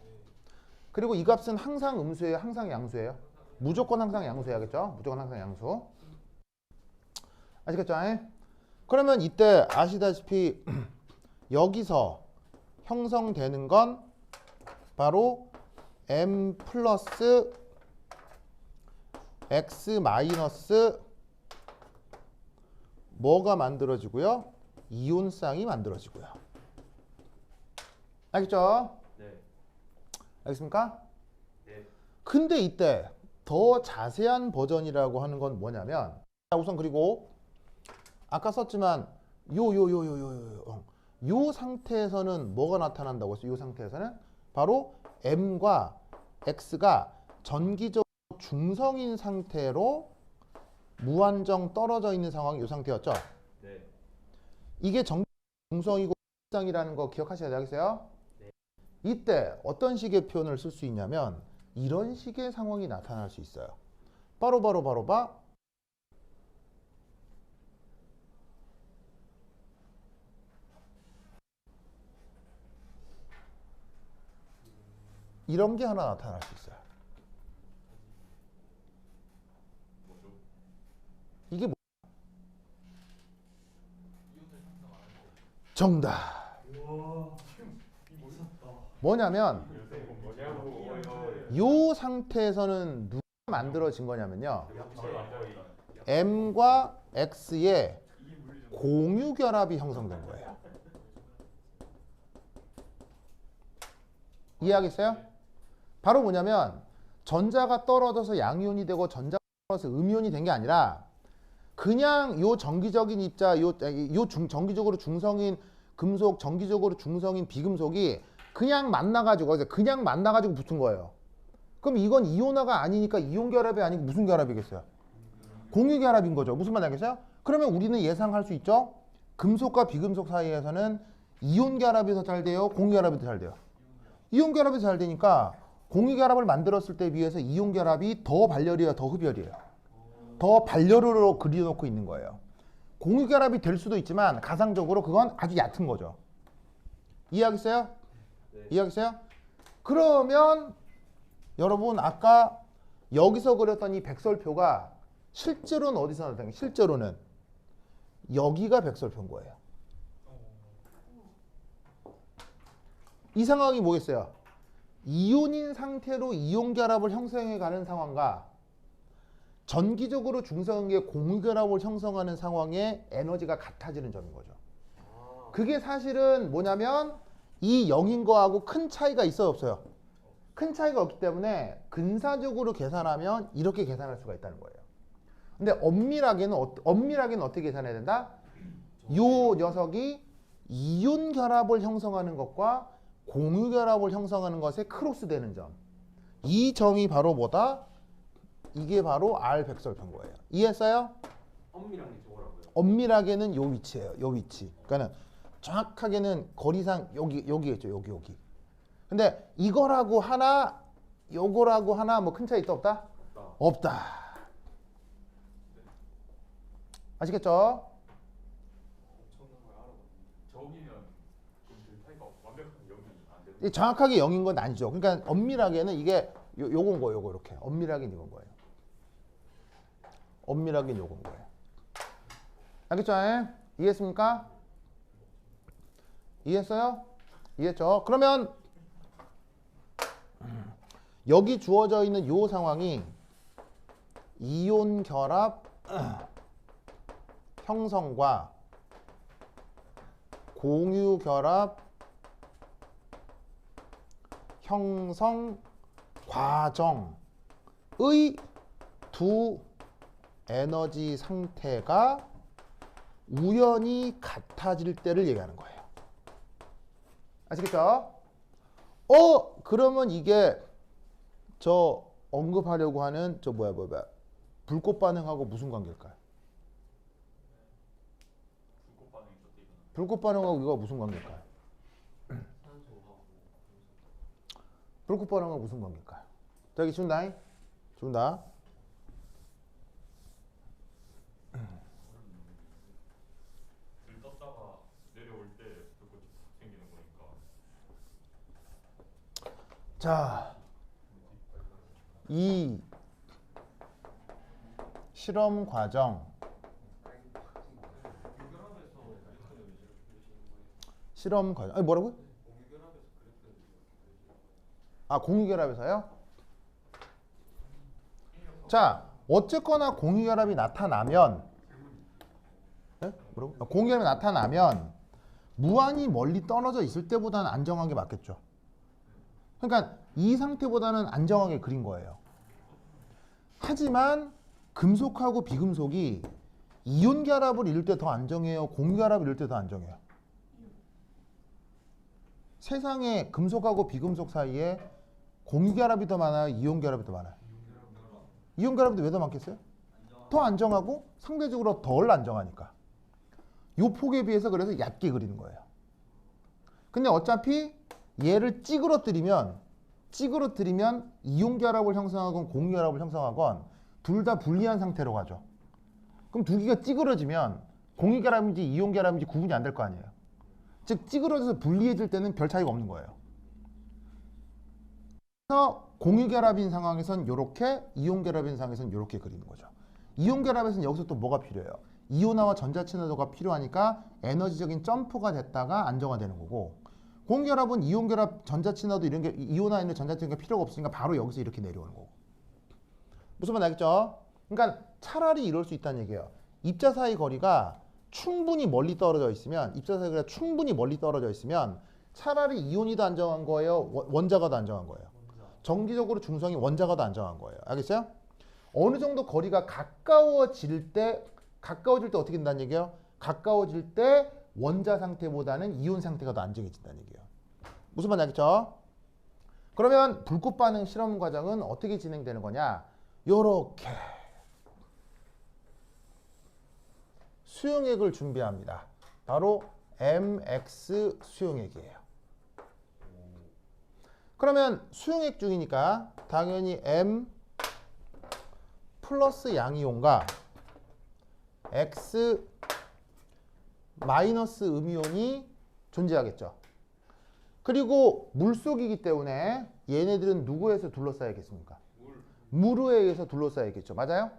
그리고 이 값은 항상 음수예요, 항상 양수예요? 무조건 항상 양수해야겠죠? 무조건 항상 양수. 아시겠죠? 그러면 이때 아시다시피 여기서 형성되는 건 바로 M 플러스 X 마이너스 뭐가 만들어지고요? 이온쌍이 만들어지고요. 알겠죠? 네. 알겠습니까? 네. 근데 이때 더 자세한 버전이라고 하는 건 뭐냐면, 자, 우선 그리고 아까 썼지만 요 상태에서는 뭐가 나타난다고 했어요? 요 상태에서는 바로 M과 X가 전기적으로 중성인 상태로 무한정 떨어져 있는 상황이 요 상태였죠? 네. 이게 중성이고 일상이라는 거 기억하셔야 되겠어요? 이때 어떤 식의 표현을 쓸 수 있냐면 이런 식의 상황이 나타날 수 있어요. 바로 봐. 이런 게 하나 나타날 수 있어요. 뭐죠? 이게 정답. 뭐냐면 이 상태에서는 누가 만들어진 거냐면요, M과 X의 공유 결합이 형성된 거예요. 이해하겠어요? 바로 뭐냐면 전자가 떨어져서 양이온이 되고 전자가 떨어져서 음이온이 된 게 아니라 그냥 요 정기적인 입자, 정기적으로 중성인 금속, 정기적으로 중성인 비금속이 그냥 만나가지고 붙은 거예요. 그럼 이건 이온화가 아니니까 이온 결합이 아니고 무슨 결합이겠어요? 공유 결합인 거죠. 무슨 말 알겠어요? 그러면 우리는 예상할 수 있죠? 금속과 비금속 사이에서는 이온 결합이 더 잘 돼요? 공유 결합이 더 잘 돼요? 이온 결합이 잘 되니까 공유 결합을 만들었을 때 비해서 이온 결합이 더 발열이에요, 더 흡열이에요? 더 발열으로 그려놓고 있는 거예요. 공유 결합이 될 수도 있지만 가상적으로 그건 아주 얕은 거죠. 이해하겠어요? 네. 이해하겠어요? 그러면 여러분 아까 여기서 그렸던 이 백설표가 실제로는 어디서 나타나요? 실제로는 여기가 백설표인 거예요. 이 상황이 뭐겠어요? 이온인 상태로 이온 결합을 형성해 가는 상황과 전기적으로 중성의 공유 결합을 형성하는 상황의 에너지가 같아지는 점인 거죠. 그게 사실은 뭐냐면 이 0인 거하고 큰 차이가 있어요, 없어요? 큰 차이가 없기 때문에 근사적으로 계산하면 이렇게 계산할 수가 있다는 거예요. 근데 엄밀하게는 어떻게 계산해야 된다? 요 녀석이 이온 결합을 형성하는 것과 공유 결합을 형성하는 것에 크로스 되는 점. 이 점이 바로 뭐다? 이게 바로 R 백설표인 거예요. 이해했어요? 엄밀하게 저거라고요. 엄밀하게는 요 위치예요. 요 위치. 그러니까는 정확하게는 거리상 여기겠죠. 여기. 근데 이거라고 하나, 요거라고 하나 뭐 큰 차이 있다 없다? 없다. 아시겠죠? 저기면 그럼 그 차이가 완벽하게 0이 안 되는 이 정확하게 0인 건 아니죠. 그러니까 엄밀하게는 이게 요건 거예요. 요거 이렇게. 엄밀하게는 이건 거예요. 엄밀하게는 요건 거예요. 알겠죠? 이해했습니까? 이해했어요? 이해했죠? 그러면 여기 주어져 있는 요 상황이 이온 결합 형성과 공유 결합 형성 과정의 두 에너지 상태가 우연히 같아질 때를 얘기하는 거예요. 아시겠죠? 그러면 이게 저 언급하려고 하는 저 뭐야 불꽃 반응하고 무슨 관계일까요? 불꽃 반응이 또 되거나 불꽃 반응하고 이거 무슨 관계일까요? 불꽃 반응하고 무슨 관계일까요? 저기 준다. 자, 이 실험 과정 아니 뭐라고요? 아, 공유결합에서요? 자, 어쨌거나 공유결합이 나타나면 뭐라고? 공유결합이 나타나면 무한히 멀리 떨어져 있을 때보다는 안정한 게 맞겠죠. 그러니까 이 상태보다는 안정하게 그린 거예요. 하지만 금속하고 비금속이 이온 결합을 이룰 때 더 안정해요? 공유 결합을 이룰 때 더 안정해요? 세상에 금속하고 비금속 사이에 공유 결합이 더 많아요? 이온 결합이 더 많아요? 이온 결합이 왜 더 많겠어요? 더 안정하고 상대적으로 덜 안정하니까. 요 폭에 비해서 그래서 얕게 그리는 거예요. 근데 어차피 얘를 찌그러뜨리면 이온 결합을 형성하건 공유 결합을 형성하건 둘 다 불리한 상태로 가죠. 그럼 두 개가 찌그러지면 공유 결합인지 이온 결합인지 구분이 안 될 거 아니에요. 즉 찌그러져서 분리해질 때는 별 차이가 없는 거예요. 그래서 공유 결합인 상황에선 이렇게, 이온 결합인 상황에선 이렇게 그리는 거죠. 이온 결합에서는 여기서 또 뭐가 필요해요? 이온화와 전자 친화도가 필요하니까 에너지적인 점프가 됐다가 안정화되는 거고, 공유 결합은 이온 결합, 전자 친화도 이런 게 이온화 있는 전자 친화가 필요가 없으니까 바로 여기서 이렇게 내려오는 거고. 무슨 말 알겠죠? 그러니까 차라리 이럴 수 있다는 얘기예요. 입자 사이 거리가 충분히 멀리 떨어져 있으면, 차라리 이온이 더 안정한 거예요? 원자가 더 안정한 거예요? 정기적으로 중성이 원자가 더 안정한 거예요. 알겠어요? 어느 정도 거리가 가까워질 때 어떻게 된다는 얘기예요? 가까워질 때 원자 상태보다는 이온 상태가 더 안정해진다는 얘기예요. 무슨 말인지 알겠죠? 그러면 불꽃 반응 실험 과정은 어떻게 진행되는 거냐? 요렇게 수용액을 준비합니다. 바로 MX 수용액이에요. 그러면 수용액 중이니까 당연히 M 플러스 양이온과 X 마이너스 음이온이 존재하겠죠. 그리고 물속이기 때문에 얘네들은 누구에서 둘러싸야겠습니까? 물에 의해서 둘러싸야겠죠. 맞아요?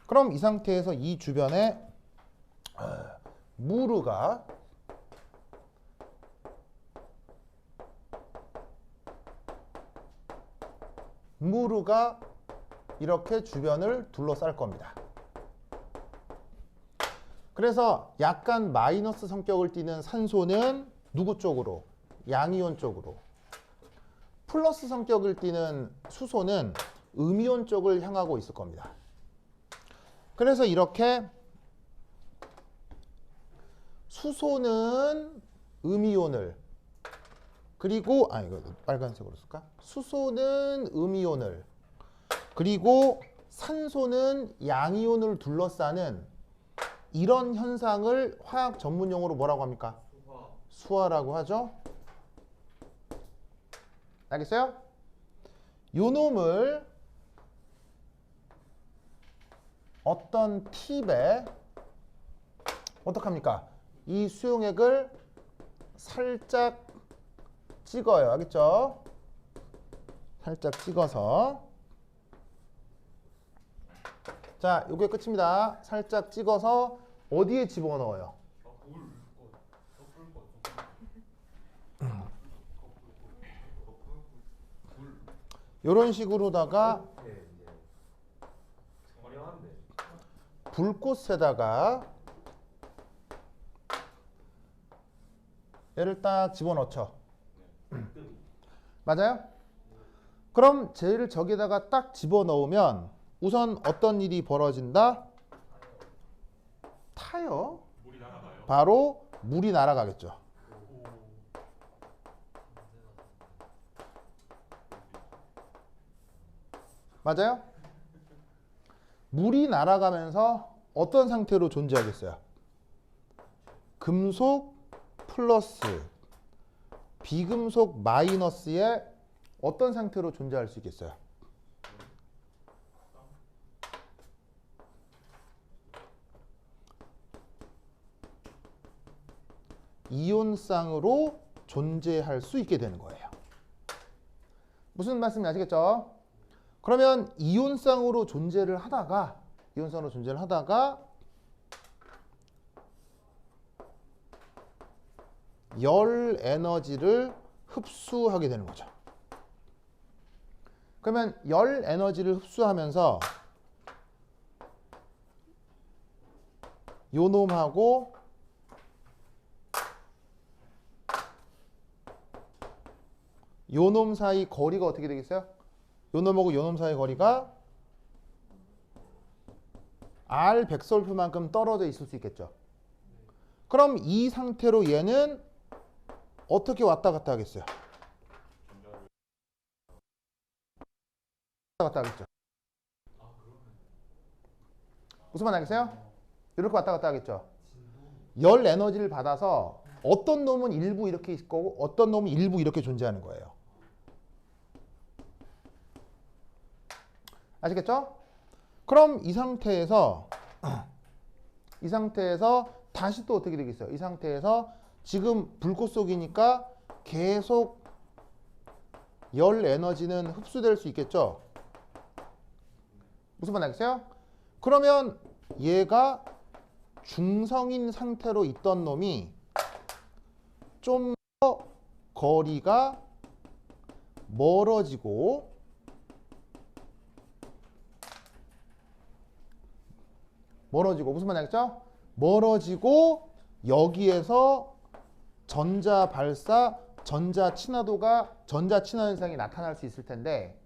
그럼 이 상태에서 이 주변에 무르가 이렇게 주변을 둘러쌀 겁니다. 그래서 약간 마이너스 성격을 띠는 산소는 누구 쪽으로? 양이온 쪽으로. 플러스 성격을 띠는 수소는 음이온 쪽을 향하고 있을 겁니다. 그래서 이렇게 수소는 음이온을, 그리고 이거 빨간색으로 쓸까? 수소는 음이온을, 그리고 산소는 양이온을 둘러싸는 이런 현상을 화학 전문 용어로 뭐라고 합니까? 수화라고 하죠. 알겠어요? 요 놈을 어떤 팁에 어떡합니까? 이 수용액을 살짝 찍어요. 알겠죠? 살짝 찍어서. 자, 요게 끝입니다. 살짝 찍어서 어디에 집어넣어요? 요런 식으로다가 불꽃에다가 얘를 딱 집어넣죠. 맞아요? 그럼 쟤를 저기다가 딱 집어넣으면 우선 어떤 일이 벌어진다? 타요. 물이 날아가요. 바로 물이 날아가겠죠. 맞아요? 물이 날아가면서 어떤 상태로 존재하겠어요? 금속 플러스 비금속 마이너스의 어떤 상태로 존재할 수 있겠어요? 이온쌍으로 존재할 수 있게 되는 거예요. 무슨 말씀인지 아시겠죠? 그러면 이온쌍으로 존재를 하다가 열 에너지를 흡수하게 되는 거죠. 그러면 열 에너지를 흡수하면서 요 놈하고 요 놈 사이 거리가 어떻게 되겠어요? 요 놈하고 요 놈 사이 거리가 R 백설표만큼 떨어져 있을 수 있겠죠. 그럼 이 상태로 얘는 어떻게 왔다 갔다 하겠어요? 왔다 갔다 하겠죠. 무슨 말 알겠어요? 이렇게 왔다 갔다 하겠죠. 열 에너지를 받아서 어떤 놈은 일부 이렇게 있을 거고 어떤 놈은 일부 이렇게 존재하는 거예요. 아시겠죠? 그럼 이 상태에서 다시 또 어떻게 되겠어요? 이 상태에서 지금 불꽃 속이니까 계속 열 에너지는 흡수될 수 있겠죠? 무슨 말 알겠어요? 그러면 얘가 중성인 상태로 있던 놈이 좀 더 거리가 멀어지고 무슨 말 알겠죠? 멀어지고 여기에서 전자 발사, 전자 친화 현상이 나타날 수 있을 텐데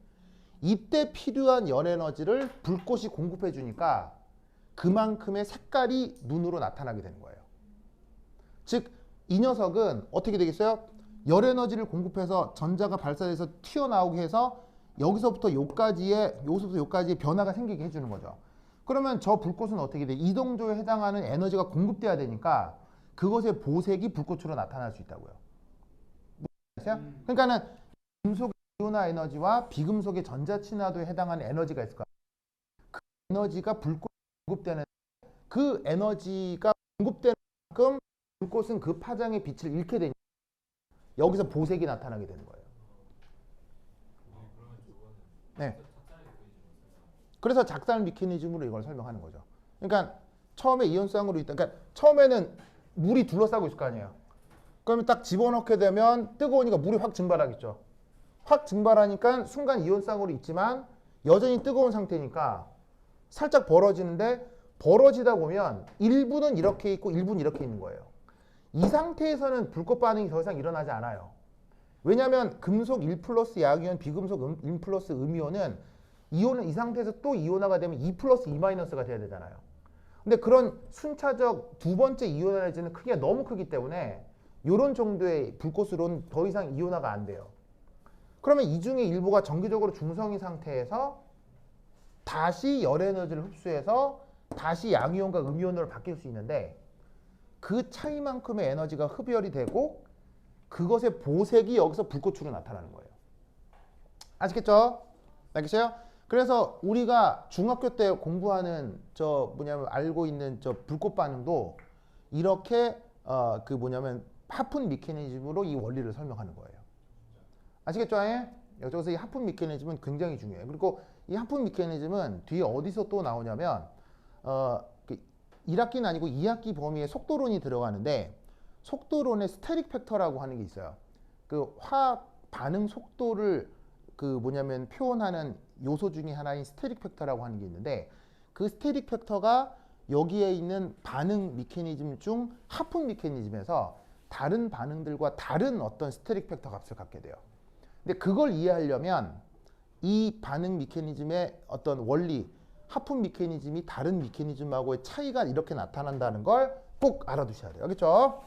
이때 필요한 열 에너지를 불꽃이 공급해 주니까 그만큼의 색깔이 눈으로 나타나게 되는 거예요. 즉 이 녀석은 어떻게 되겠어요? 열 에너지를 공급해서 전자가 발사돼서 튀어나오게 해서 여기서부터 요까지의 변화가 생기게 해주는 거죠. 그러면 저 불꽃은 어떻게 돼? 이동조에 해당하는 에너지가 공급돼야 되니까 그것의 보색이 불꽃으로 나타날 수 있다고요. 그러니까는 금속의 이온화 에너지와 비금속의 전자 친화도에 해당하는 에너지가 있을 거야. 그 에너지가 불꽃에 공급되는 그 에너지가 공급되는 만큼 불꽃은 그 파장의 빛을 잃게 되니까 여기서 보색이 나타나게 되는 거예요. 네. 그래서 작살 메커니즘으로 이걸 설명하는 거죠. 그러니까 처음에 이온쌍으로 있다. 그러니까 처음에는 물이 둘러싸고 있을 거 아니에요. 그러면 딱 집어넣게 되면 뜨거우니까 물이 확 증발하겠죠. 확 증발하니까 순간 이온쌍으로 있지만 여전히 뜨거운 상태니까 살짝 벌어지는데 벌어지다 보면 일부는 이렇게 있고 일부는 이렇게 있는 거예요. 이 상태에서는 불꽃 반응이 더 이상 일어나지 않아요. 왜냐하면 금속 1 플러스 약이온, 비금속 1 플러스 음이온은 이온은 이 상태에서 또 이온화가 되면 2 플러스 2 마이너스가 돼야 되잖아요. 근데 그런 순차적 두 번째 이온화에는 크기가 너무 크기 때문에 이런 정도의 불꽃으로는 더 이상 이온화가 안 돼요. 그러면 이 중에 일부가 정기적으로 중성인 상태에서 다시 열 에너지를 흡수해서 다시 양이온과 음이온으로 바뀔 수 있는데 그 차이만큼의 에너지가 흡열이 되고 그것의 보색이 여기서 불꽃으로 나타나는 거예요. 아시겠죠? 알겠어요? 그래서 우리가 중학교 때 공부하는 알고 있는 불꽃 반응도 이렇게 하픈 메커니즘으로 이 원리를 설명하는 거예요. 아시겠죠? 여기서 이 하픈 메커니즘은 굉장히 중요해요. 그리고 이 하픈 메커니즘은 뒤에 어디서 또 나오냐면 1학기는 아니고 2학기 범위에 속도론이 들어가는데 속도론의 스테릭 팩터라고 하는 게 있어요. 그 화학 반응 속도를 표현하는 요소 중에 하나인 스테릭 팩터라고 하는 게 있는데 그 스테릭 팩터가 여기에 있는 반응 메커니즘 중 하품 메커니즘에서 다른 반응들과 다른 어떤 스테릭 팩터 값을 갖게 돼요. 근데 그걸 이해하려면 이 반응 메커니즘의 어떤 원리, 하품 메커니즘이 다른 메커니즘하고의 차이가 이렇게 나타난다는 걸 꼭 알아두셔야 돼요. 알겠죠?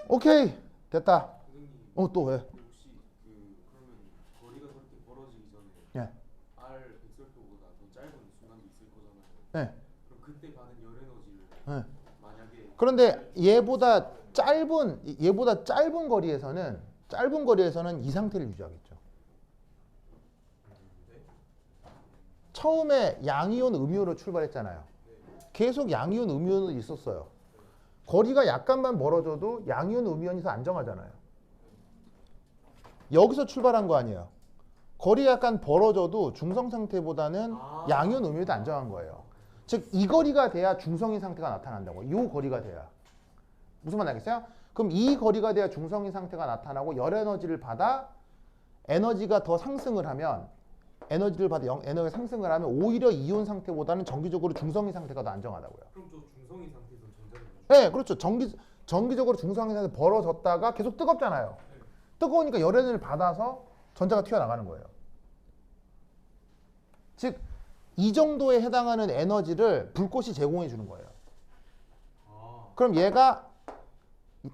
오케이, 됐다. 또 왜? 혹시 그러면 거리가 그렇게 벌어지기 전에 예. R 백설도보다 더 짧은 순간도 있을 거잖아요. 네. 그럼 그때 받은 열 에너지를 네. 만약에 그런데 얘보다 짧은 거리에서는 이 상태를 유지하겠죠. 처음에 양이온, 음이온으로 출발했잖아요. 계속 양이온, 음이온은 있었어요. 거리가 약간만 멀어져도 양이온, 음이온이 더 안정하잖아요. 여기서 출발한 거 아니에요. 거리가 약간 벌어져도 중성 상태보다는 양이온 음이온이 더 안정한 거예요. 즉 이 거리가 돼야 중성인 상태가 나타난다고. 이 거리가 돼야. 무슨 말 알겠어요? 그럼 이 거리가 돼야 중성인 상태가 나타나고 열 에너지를 받아 에너지가 더 상승을 하면 에너지가 상승을 하면 오히려 이온 상태보다는 정기적으로 중성인 상태가 더 안정하다고요. 그럼 저 중성인 상태에서 전자를 네, 그렇죠. 정기적으로 중성인 상태 벌어졌다가 계속 뜨겁잖아요. 뜨거우니까 열 에너지를 받아서 전자가 튀어나가는 거예요. 즉, 이 정도에 해당하는 에너지를 불꽃이 제공해 주는 거예요. 그럼 얘가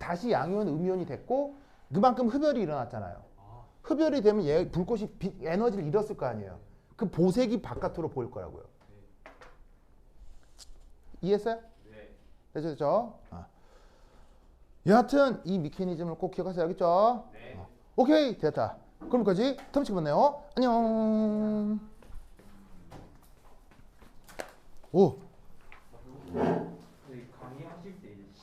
다시 양이온, 음이온이 됐고 그만큼 흡열이 일어났잖아요. 흡열이 되면 얘 불꽃이 에너지를 잃었을 거 아니에요. 그 보색이 바깥으로 보일 거라고요. 이해했어요? 네. 됐죠? 여하튼 이 메커니즘을 꼭 기억하세요. 알겠죠? 네. 오케이, 됐다. 그럼 여기까지 다음 시간에 만나요. 안녕. 오.